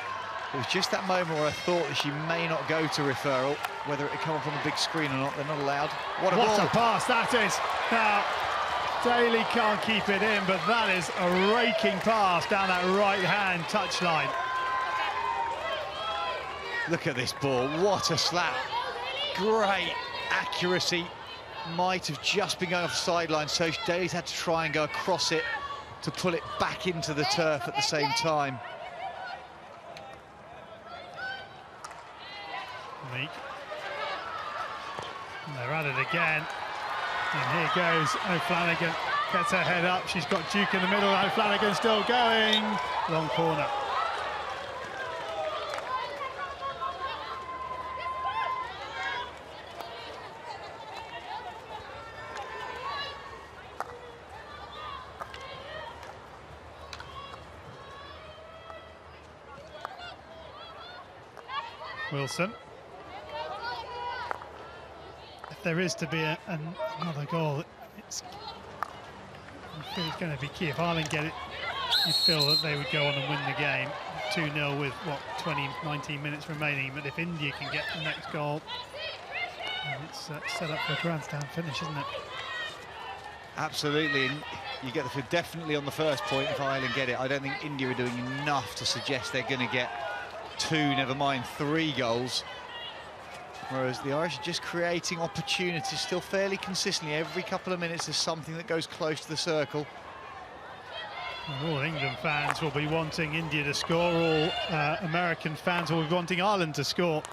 It was just that moment where I thought that she may not go to referral, whether it would come up on the big screen or not. They're not allowed. What a ball. What a pass that is. Now, Daly can't keep it in, but that is a raking pass down that right-hand touchline. Look at this ball. What a slap. Great accuracy. Might have just been going off the sideline, so Daly's had to try and go across it to pull it back into the turf at the same time. Meek. And they're at it again. And here goes O'Flanagan. Gets her head up. She's got Duke in the middle. O'Flanagan still going. Long corner. Wilson. If there is to be another goal, it's going to be key. If Ireland get it, you'd feel that they would go on and win the game 2-0 with, what, 19 minutes remaining. But if India can get the next goal, then it's set up for a grandstand finish, isn't it? Absolutely. And you get the definitely on the first point if Ireland get it. I don't think India are doing enough to suggest they're going to get 2, never mind 3 goals. Whereas the Irish are just creating opportunities still fairly consistently. Every couple of minutes there's something that goes close to the circle. All England fans will be wanting India to score. All American fans will be wanting Ireland to score.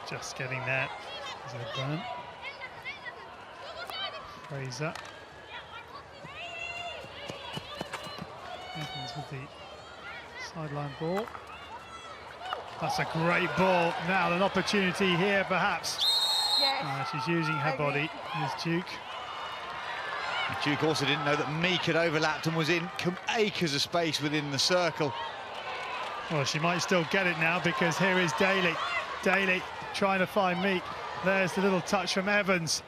just getting there. Zedburn. Fraser. Evans with the sideline ball. That's a great ball. Now an opportunity here, perhaps. Yes. She's using her body. Here's Duke. Duke also didn't know that Meek had overlapped and was in acres of space within the circle. Well, she might still get it now because here is Daly. Daly trying to find Meek. There's the little touch from Evans.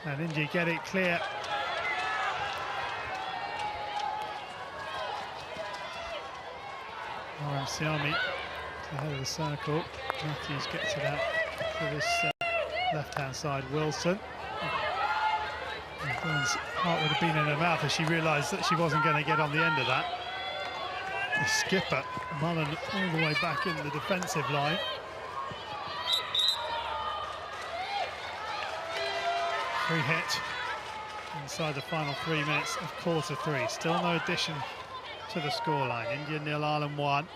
And India get it clear. Siami to the head of the circle. Matthews gets it out to this left-hand side. Wilson. Burns' heart would have been in her mouth as she realised that she wasn't going to get on the end of that. The skipper, Mullen, all the way back in the defensive line. Free hit inside the final 3 minutes of quarter three. Still no addition to the scoreline. India 0, Ireland 1.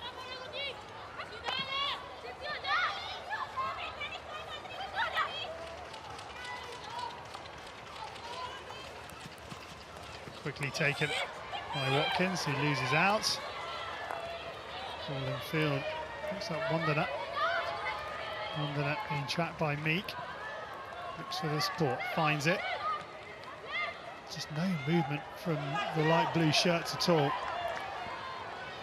Quickly taken by Watkins, who loses out. Ball in field. Looks like Wandana. Wandana being trapped by Meek. Looks for the support, finds it. Just no movement from the light blue shirts at all.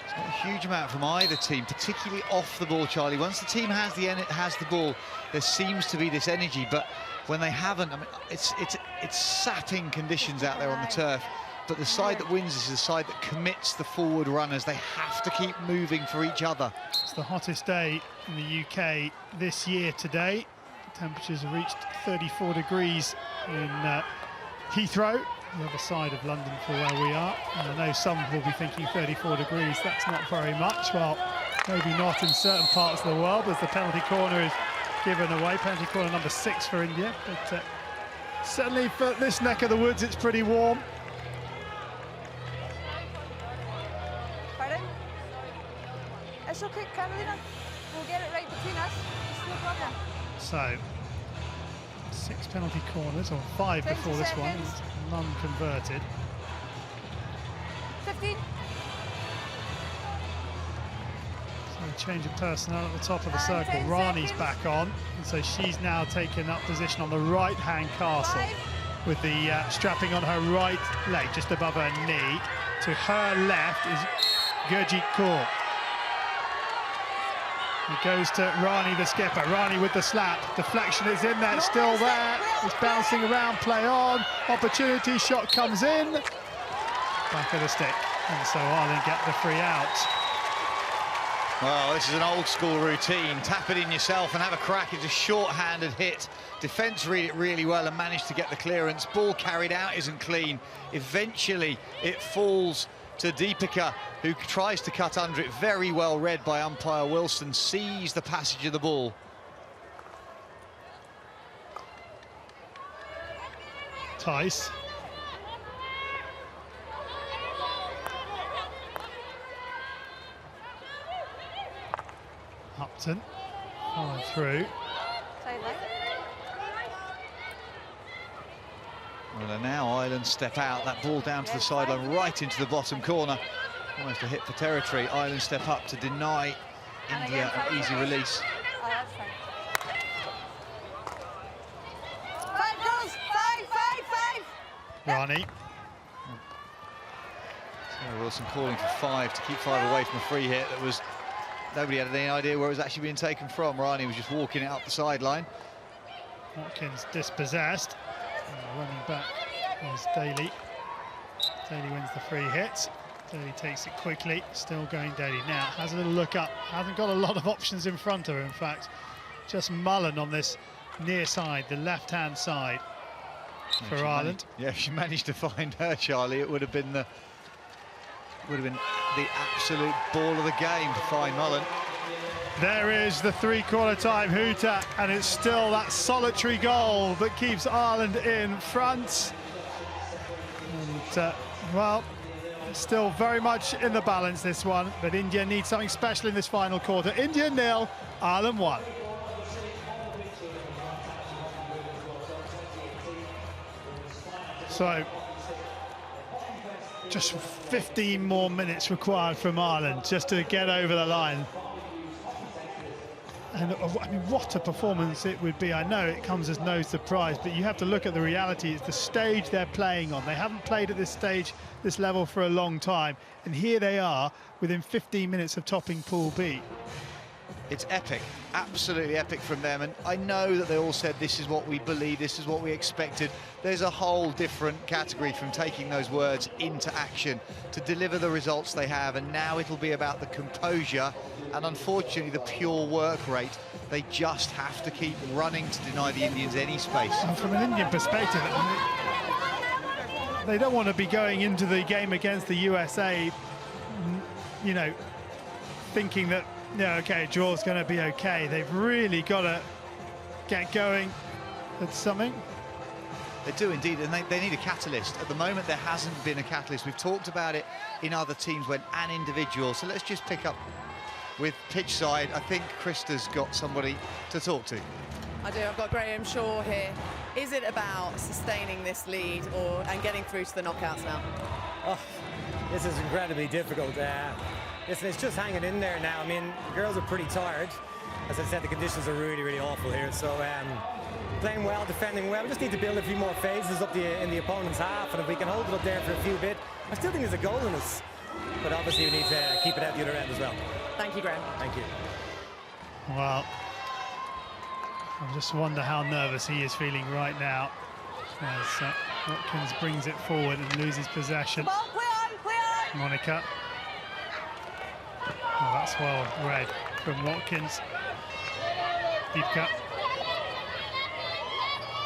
It's not a huge amount from either team, particularly off the ball, Charlie. Once the team has the ball, there seems to be this energy, but when they haven't, I mean, it's sapping conditions out there on the turf. But the side that wins is the side that commits the forward runners. They have to keep moving for each other. It's the hottest day in the UK this year today. Temperatures have reached 34 degrees in Heathrow, the other side of London for where we are. And I know some will be thinking 34 degrees, that's not very much. Well, maybe not in certain parts of the world as the penalty corner is given away. Penalty corner number 6 for India. But certainly for this neck of the woods, it's pretty warm. Pardon? It's okay, Carolina. We'll get it right between us. It's no problem. So, 6 penalty corners, or 5 before this one, none converted. 15. So a change of personnel at the top of the circle. Rani's back on, and so she's now taken up position on the right-hand castle with the strapping on her right leg, just above her knee. To her left is Gurjit Kaur. It goes to Rani, the skipper. Rani with the slap. Deflection is in there, it's still there. It's bouncing around, play on. Opportunity, shot comes in. Back of the stick. And so Ireland get the free out. Well, this is an old school routine. Tap it in yourself and have a crack. It's a short-handed hit. Defence read it really well and managed to get the clearance. Ball carried out isn't clean. Eventually, it falls to Deepika, who tries to cut under it. Very well read by umpire Wilson, sees the passage of the ball. Tice. Upton, followed through. Sideline. Well, and now Ireland step out, that ball down to the sideline, right into the bottom corner. Almost a hit for territory. Ireland step up to deny India an easy release. Oh, that's fine. 5 goals! 5! Rani. Sarah Wilson calling for 5 to keep 5 away from a free hit that was... Nobody had any idea where it was actually being taken from. Rani was just walking it up the sideline. Watkins dispossessed. Running back is Daly. Daly wins the free hit. Daly takes it quickly. Still going Daly now. Has a little look up. Hasn't got a lot of options in front of her, in fact. Just Mullen on this near side, the left-hand side for Ireland. If she managed to find her, Charlie, it would have been the absolute ball of the game to find Mullen. There is the three-quarter time hooter, and it's still that solitary goal that keeps Ireland in front. And, well, still very much in the balance, this one, but India needs something special in this final quarter. India 0, Ireland 1. So just 15 more minutes required from Ireland just to get over the line. And I mean, what a performance it would be. I know it comes as no surprise, but you have to look at the reality. It's the stage they're playing on. They haven't played at this stage, this level, for a long time. And here they are within 15 minutes of topping Pool B. It's epic, absolutely epic from them. And I know that they all said this is what we believe, this is what we expected. There's a whole different category from taking those words into action to deliver the results they have. And now it'll be about the composure and, unfortunately, the pure work rate. They just have to keep running to deny the Indians any space. And from an Indian perspective, they don't want to be going into the game against the USA, you know, thinking that, yeah, okay, draw's going to be okay. They've really got to get going at something. They do indeed, and they need a catalyst. At the moment, there hasn't been a catalyst. We've talked about it in other teams when an individual. So let's just pick up with pitch side. I think Krista's got somebody to talk to. I do. I've got Graham Shaw here. Is it about sustaining this lead and getting through to the knockouts now? Oh, this is incredibly difficult. Listen, it's just hanging in there now. I mean, the girls are pretty tired. As I said, the conditions are really, really awful here. So playing well, defending well. We just need to build a few more phases up in the opponent's half. And if we can hold it up there for a few bit, I still think there's a goal in us. But obviously we need to keep it out the other end as well. Thank you, Graham. Thank you. Well, I just wonder how nervous he is feeling right now as Watkins brings it forward and loses possession. Come on, play on! Monica. Oh, that's well read from Watkins. Deepka.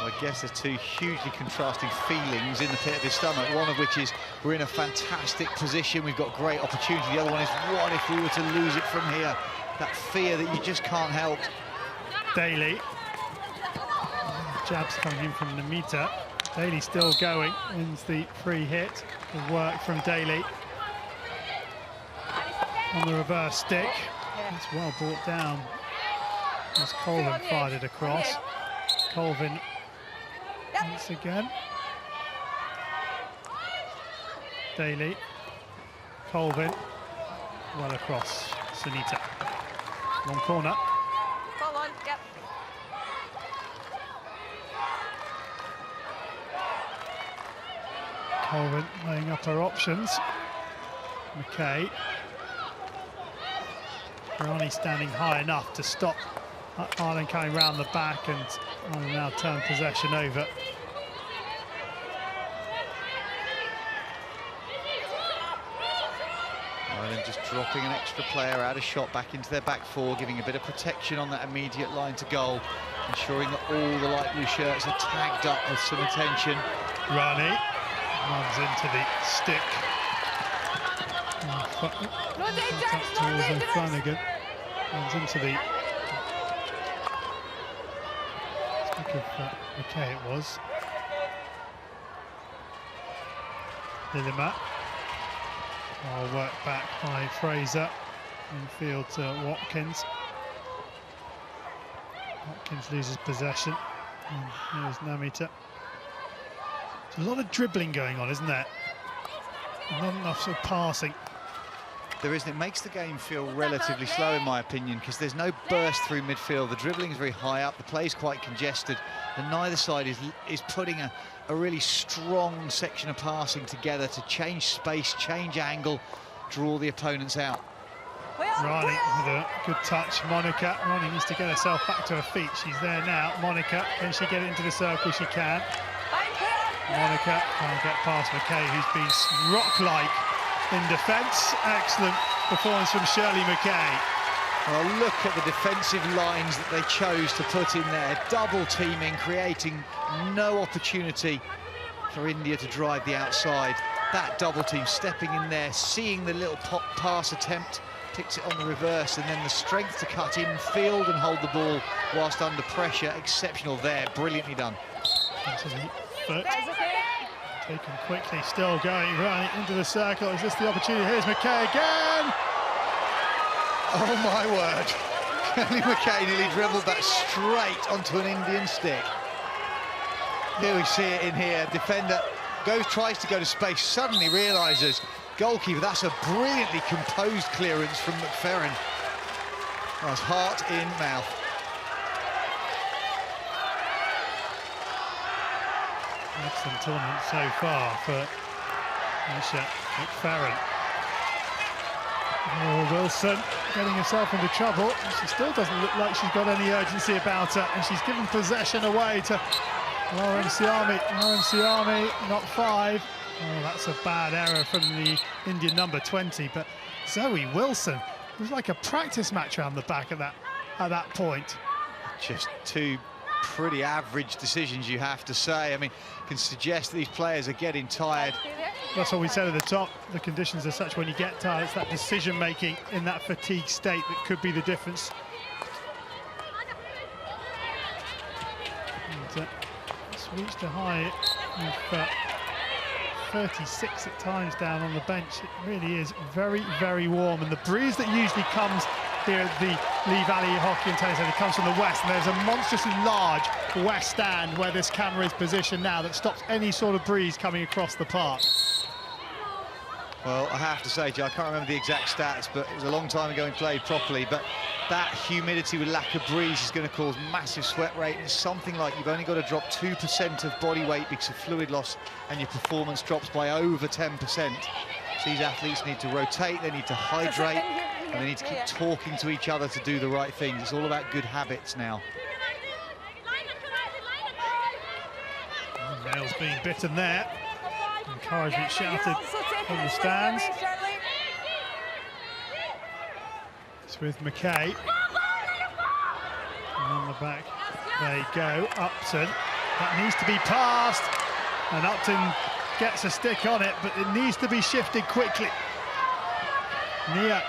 I guess there's two hugely contrasting feelings in the pit of his stomach, one of which is we're in a fantastic position, we've got great opportunity. The other one is, what if we were to lose it from here? That fear that you just can't help. Daly. Jabs coming in from Namita. Daly still going, wins the free hit. The work from Daly. On the reverse stick. It's well brought down as Colvin fired it across. Colvin once again. Daly. Colvin. Well across. Sunita. Long corner. Ball on, yep. Colvin laying up her options. McKay. Rani standing high enough to stop Ireland coming round the back, and Ireland now turn possession over. Ireland just dropping an extra player out of shot back into their back four, giving a bit of protection on that immediate line to goal, ensuring that all the light blue shirts are tagged up with some attention. Rani runs into the stick. No danger, Up it's not towards dangerous. Flanagan. Runs into the stick of McKay it was. Lillimat. I'll work back by Fraser. Infield to Watkins. Watkins loses possession. And here's Namita. There's a lot of dribbling going on, isn't there? Not enough sort of passing. There isn't. It makes the game feel relatively slow, in my opinion, because there's no burst through midfield. The dribbling is very high up, the play's quite congested, and neither side is putting a really strong section of passing together to change space, change angle, draw the opponents out. Rani with a good touch. Monica. Rani needs to get herself back to her feet. She's there now. Monica, can she get it into the circle? She can. Monica can't get past McKay, who's been rock-like in defence. Excellent performance from Shirley McKay. Well, look at the defensive lines that they chose to put in there. Double teaming, creating no opportunity for India to drive the outside. That double team stepping in there, seeing the little pop pass attempt, ticks it on the reverse, and then the strength to cut in field and hold the ball whilst under pressure. Exceptional there, brilliantly done. Into the foot. Taken quickly, still going right into the circle. Is this the opportunity? Here's McKay again. Oh my word. Shirley McKay nearly dribbled that straight onto an Indian stick. Here we see it in here. Defender tries to go to space, suddenly realises, goalkeeper, that's a brilliantly composed clearance from McFerrin. That's heart in mouth. Excellent tournament so far for Misha McFerrin. Oh, Wilson getting herself into trouble. She still doesn't look like she's got any urgency about her, and she's given possession away to Lauren Siami. Lauren Siami, not 5. Oh, that's a bad error from the Indian number 20. But Zoe Wilson, it was like a practice match around the back at that point. Just two pretty average decisions, you have to say. I mean, can suggest that these players are getting tired. That's what we said at the top. The conditions are such when you get tired, it's that decision-making in that fatigue state that could be the difference. And it's reached a high of 36 at times down on the bench. It really is very, very warm. And the breeze that usually comes here at the Lee Valley Hockey and Tennis Centre comes from the west, and there's a monstrously large west stand where this camera is positioned now that stops any sort of breeze coming across the park. Well, I have to say, Joe, I can't remember the exact stats, but it was a long time ago and played properly. But that humidity with lack of breeze is going to cause massive sweat rate. And it's something like you've only got to drop 2% of body weight because of fluid loss, and your performance drops by over 10%. So these athletes need to rotate, they need to hydrate, and they need to keep talking to each other to do the right things. It's all about good habits now. Nails being bitten there. Encouragement shouted from the stands. It's with McKay. And on the back they go. Upton. That needs to be passed. And Upton gets a stick on it, but it needs to be shifted quickly. Nia,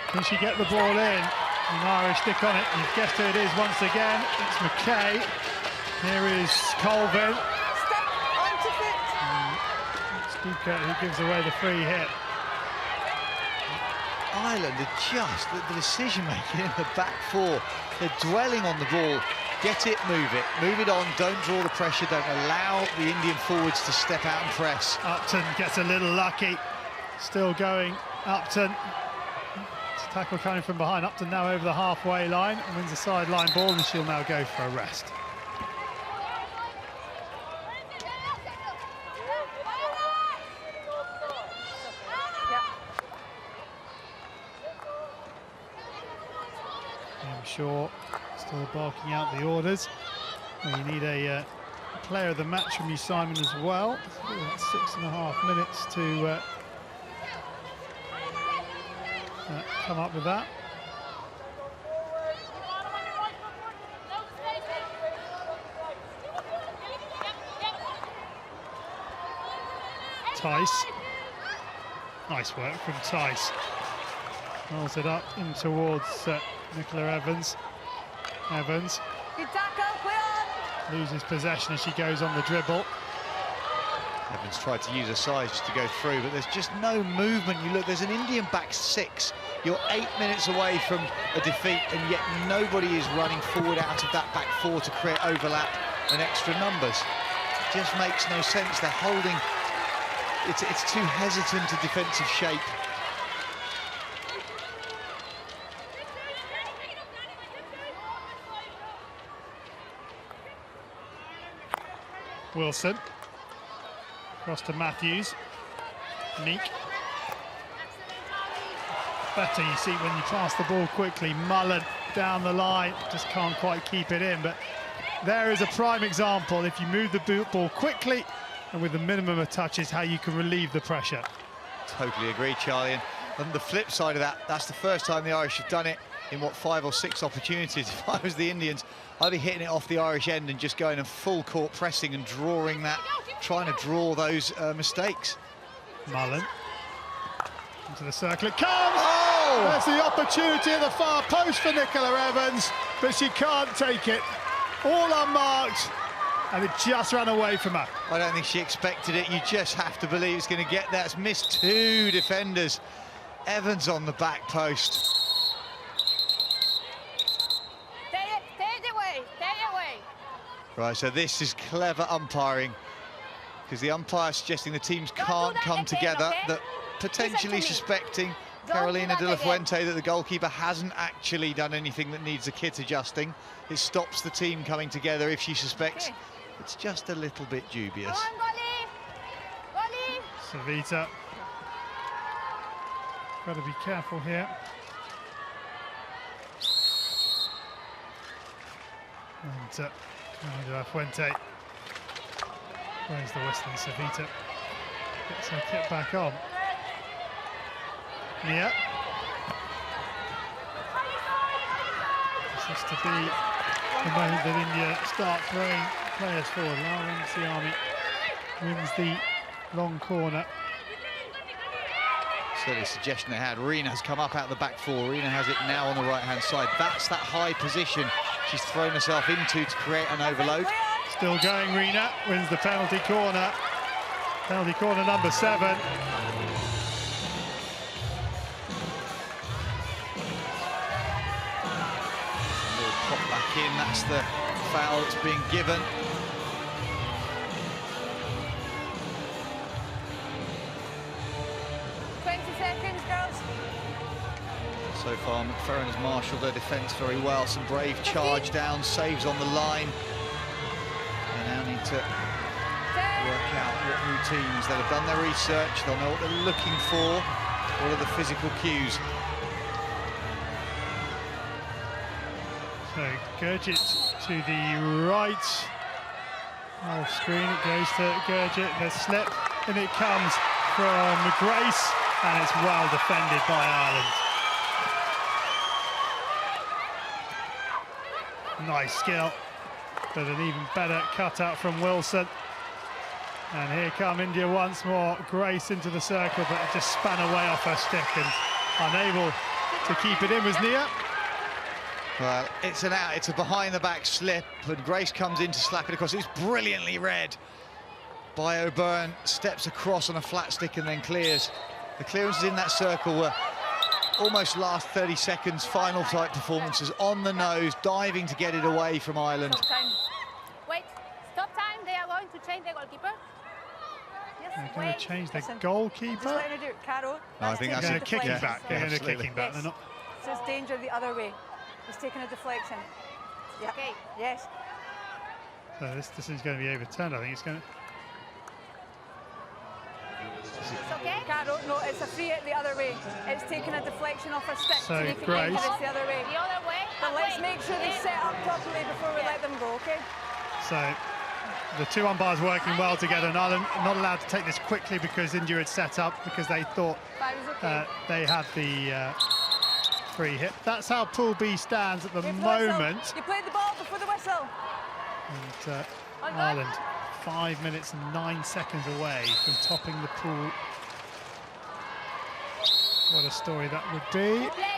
can she get the ball in? An Irish stick on it. You've guessed who it is once again. It's McKay. Here is Colvin. Stuka, who gives away the free hit. Ireland are just the decision-making in the back four. They're dwelling on the ball. Get it, move it on. Don't draw the pressure. Don't allow the Indian forwards to step out and press. Upton gets a little lucky. Still going, Upton. It's a tackle coming from behind. Upton now over the halfway line and wins a sideline ball, and she'll now go for a rest. Shaw still barking out the orders. Well, you need a player of the match from you, Simon, as well. 6.5 minutes to come up with that. Tice. Nice work from Tice. Rolls it up in towards Nicola Evans. Evans loses possession as she goes on the dribble. Evans tried to use her size just to go through, but there's just no movement. You look, there's an Indian back 6. You're 8 minutes away from a defeat, and yet nobody is running forward out of that back 4 to create overlap and extra numbers. It just makes no sense. They're holding. It's too hesitant a defensive shape. Wilson. Across to Matthews. Meek. Better, you see, when you pass the ball quickly. Mullen down the line, just can't quite keep it in. But there is a prime example. If you move the ball quickly and with the minimum of touches, how you can relieve the pressure. Totally agree, Charlie. And on the flip side of that, that's the first time the Irish have done it in, what, 5 or 6 opportunities. If I was the Indians, I'd be hitting it off the Irish end and just going and full court pressing and drawing that, trying to draw those mistakes. Mullen into the circle, it comes! Oh! There's the opportunity at the far post for Nicola Evans, but she can't take it. All unmarked, and it just ran away from her. I don't think she expected it. You just have to believe it's going to get there. It's missed 2 defenders. Evans on the back post. Stay away. Right, so this is clever umpiring. because the umpire suggesting the teams can't come together, that potentially suspecting Carolina de la Fuente that the goalkeeper hasn't actually done anything that needs a kit adjusting. It stops the team coming together if she suspects it's just a little bit dubious. Savita, got to be careful here. And de la Fuente, where's the whistle? Savita gets her kit back on. Nia. This is to be the moment that India start throwing players forward. Lara Siami wins the long corner. Certainly a suggestion they had. Rina has come up out of the back four. Rina has it now on the right-hand side. That's that high position she's thrown herself into to create an overload. Still going, Rina wins the penalty corner. Penalty corner number 7. Pop back in, that's the foul that's being given. So far, McFerrin has marshalled their defence very well. Some brave charge down, saves on the line. They now need to work out what routines. They'll have done their research, they'll know what they're looking for. What are the physical cues? So Gurjit to the right. Off screen, it goes to Gurjit, the slip, and it comes from Grace, and it's well defended by Ireland. Nice skill, but an even better cutout from Wilson. And here come India once more. Grace into the circle, but it just span away off her stick and unable to keep it in was Nia. Well, it's an out, it's a behind-the-back slip, and Grace comes in to slap it across. It's brilliantly read by O'Byrne, steps across on a flat stick and then clears. The clearances in that circle were almost last 30 seconds, final type performances, on the nose, diving to get it away from Ireland. Stop time. Wait, stop time, they are going to change the goalkeeper. They're going to change the goalkeeper. Just let her do it, Carol. No, I think that's going to kick him back. They're going to absolutely. kick him back. They're not. So it's danger the other way. He's taking a deflection. Yeah. Okay. Yes. So this is going to be overturned. I think it's going to. It's okay. Carol, no, it's a free the other way. It's taking a deflection off her stick So to make it Grace. dangerous the other way. The other way. But let's make sure they set up properly before we let them go, okay? So the two umpires working well together, and Ireland not allowed to take this quickly because India had set up because they thought they had the free hit. That's how Pool B stands at the moment. You played the ball before the whistle. And Ireland 5 minutes and 9 seconds away from topping the pool. What a story that would be. Good players.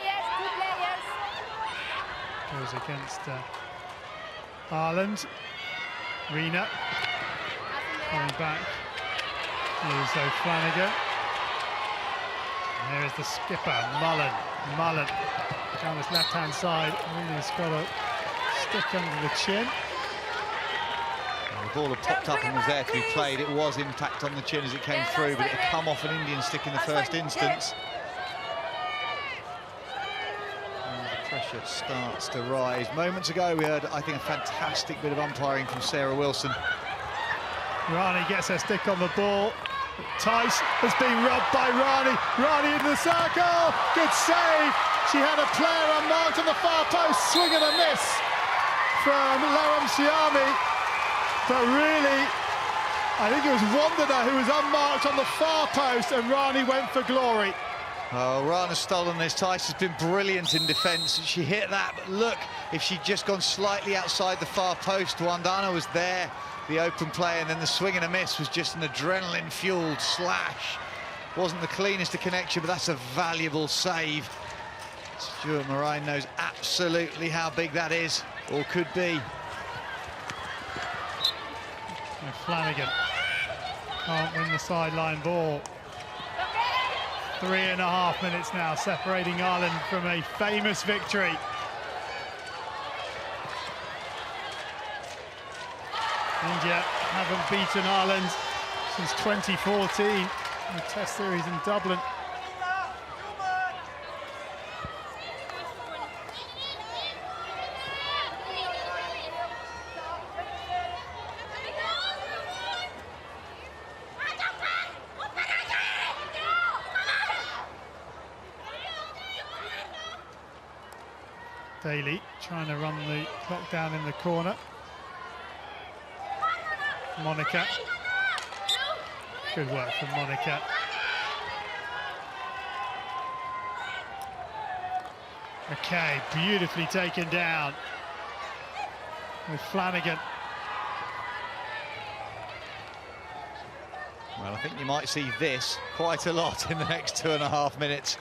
Goes against Ireland. Rina coming back. Here's O'Flanagan. And there is the skipper, Mullen down his left-hand side. Rina's got a stick under the chin. The ball had popped up and was there to be played. It was impact on the chin as it came through, but it had come off an Indian stick in the first instance. The pressure starts to rise. Moments ago we heard, I think, a fantastic bit of umpiring from Sarah Wilson. Rani gets her stick on the ball. Tice has been robbed by Rani. Rani into the circle. Good save. She had a player unmarked on the far post. Swing and a miss from Laram Siami. But really, I think it was Wandana who was unmarked on the far post, and Rani went for glory. Oh, Rana's stolen this. Tice has been brilliant in defence. She hit that, but look, if she'd just gone slightly outside the far post, Wandana was there, the open play, and then the swing and a miss was just an adrenaline-fueled slash. Wasn't the cleanest of connection, but that's a valuable save. Stuart Marine knows absolutely how big that is, or could be. Flanagan can't win the sideline ball. 3.5 minutes now separating Ireland from a famous victory. India haven't beaten Ireland since 2014, the Test Series in Dublin. Daly trying to run the clock down in the corner. Monica. Good work from Monica. Okay, beautifully taken down with Flanagan. Well, I think you might see this quite a lot in the next 2.5 minutes.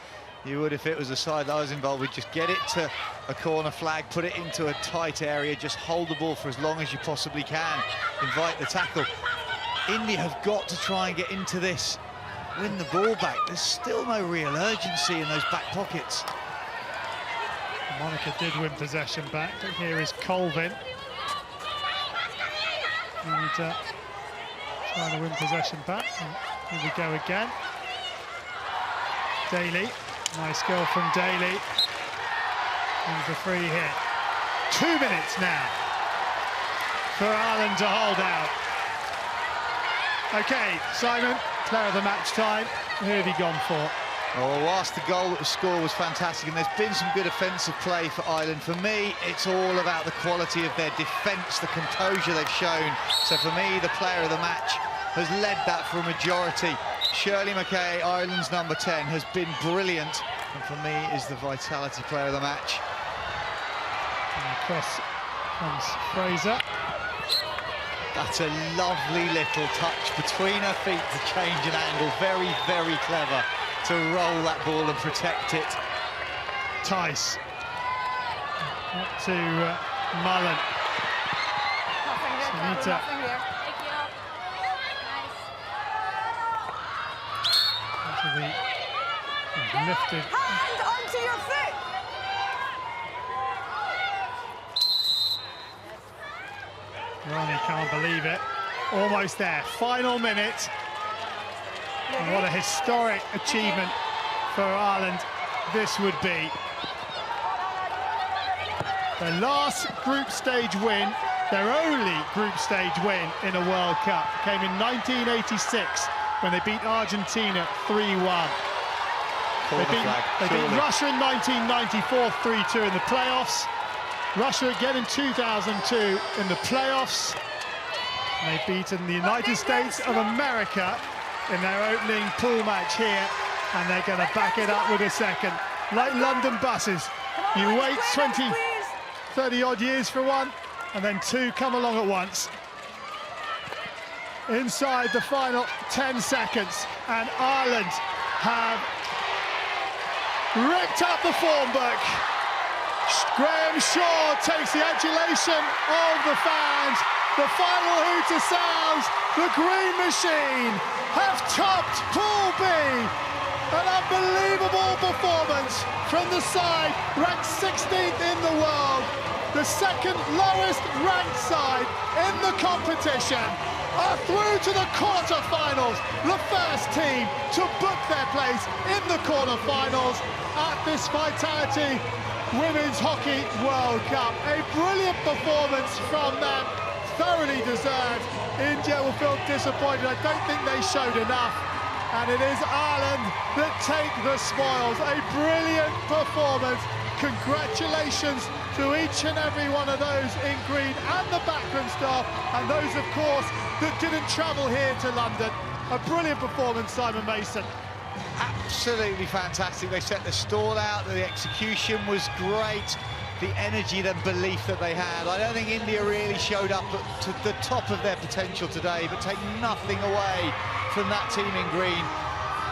You would if it was a side that I was involved with. Just get it to a corner flag, put it into a tight area, just hold the ball for as long as you possibly can, invite the tackle. India have got to try and get into this, win the ball back. There's still no real urgency in those back pockets. Monica did win possession back, but here is Colvin. And trying to win possession back. And here we go again. Daly. Nice goal from Daly. Here's the free hit. 2 minutes now for Ireland to hold out. Okay, Simon, player of the match time. Who have you gone for? Oh, whilst the goal that was scored was fantastic, and there's been some good offensive play for Ireland, for me, it's all about the quality of their defence, the composure they've shown. So for me, the player of the match has led that for a majority. Shirley McKay, Ireland's number 10, has been brilliant, and for me is the vitality player of the match. And across comes Fraser. That's a lovely little touch between her feet to change an angle. Very, very clever to roll that ball and protect it. Tice. Up to Mullen. Nothing here, nothing here. Lifted. Hand onto your foot. Ronnie can't believe it. Almost there. Final minute. And what a historic achievement for Ireland this would be. Their last group stage win, their only group stage win in a World Cup, came in 1986 when they beat Argentina 3-1. They beat Russia in 1994 3-2 in the playoffs. Russia again in 2002 in the playoffs. They've beaten the United States of America in their opening pool match here, and they're going to back it up with a second. Like London buses, you wait 20, 30 odd years for one, and then two come along at once. Inside the final 10 seconds, and Ireland have ripped up the form book. Graham Shaw takes the adulation of the fans. The final hooter sounds. The Green Machine have topped Pool B. An unbelievable performance from the side ranked 16th in the world. The second lowest ranked side in the competition are through to the quarterfinals. The first team to book their place in the quarterfinals at this Vitality Women's Hockey World Cup. A brilliant performance from them, thoroughly deserved. India will feel disappointed. I don't think they showed enough. And it is Ireland that take the spoils. A brilliant performance. Congratulations to each and every one of those in green and the backroom staff, and those, of course, that didn't travel here to London. A brilliant performance, Simon Mason. Absolutely fantastic. They set the stall out, the execution was great, the energy, the belief that they had. I don't think India really showed up to the top of their potential today, but take nothing away from that team in green.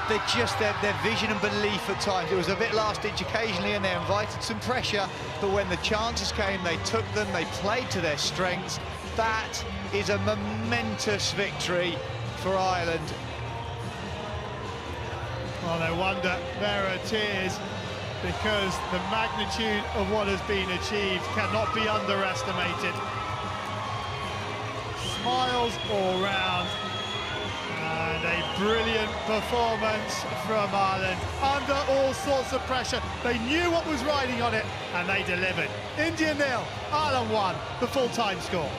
They're just their vision and belief at times. It was a bit last ditch occasionally, and they invited some pressure, but when the chances came, they took them, they played to their strengths. That is a momentous victory for Ireland. Well, no wonder there are tears, because the magnitude of what has been achieved cannot be underestimated. Smiles all round. And a brilliant performance from Ireland. Under all sorts of pressure, they knew what was riding on it, and they delivered. India 0, Ireland 1, the full-time score.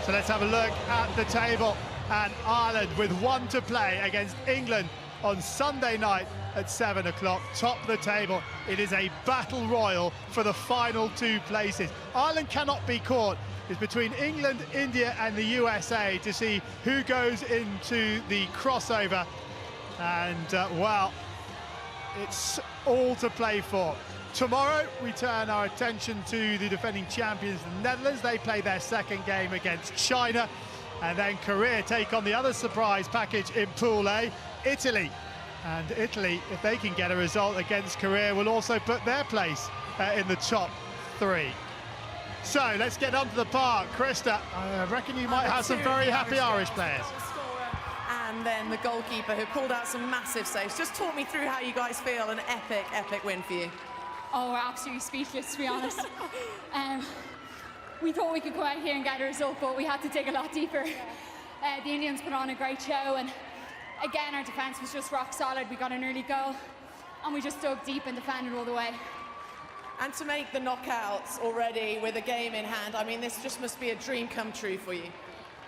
So let's have a look at the table. And Ireland with 1 to play against England on Sunday night at 7 o'clock, top of the table. It is a battle royal for the final 2 places. Ireland cannot be caught. It's between England, India and the USA to see who goes into the crossover. And, well, it's all to play for. Tomorrow, we turn our attention to the defending champions, the Netherlands. They play their second game against China. And then Korea take on the other surprise package in Pool A, Italy. And Italy, if they can get a result against Korea, will also put their place in the top 3. So let's get onto the park. Krista, I reckon you might have some very happy Irish players. And then the goalkeeper who pulled out some massive saves. Just talk me through how you guys feel. An epic, epic win for you. Oh, we're absolutely speechless, to be honest. We thought we could go out here and get a result, but we had to dig a lot deeper. The Indians put on a great show, and again, our defence was just rock solid. We got an early goal, and we just dug deep and defended all the way. And to make the knockouts already with a game in hand, I mean, this just must be a dream come true for you.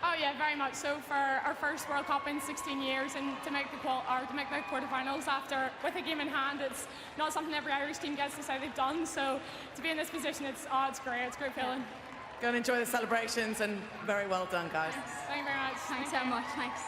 Oh yeah, very much so. For our first World Cup in 16 years, and to make the quarterfinals after with a game in hand, it's not something every Irish team gets to say they've done. So to be in this position, it's great. It's a great feeling. Go and enjoy the celebrations, and very well done, guys. Thank you very much. Thanks so much. Thanks.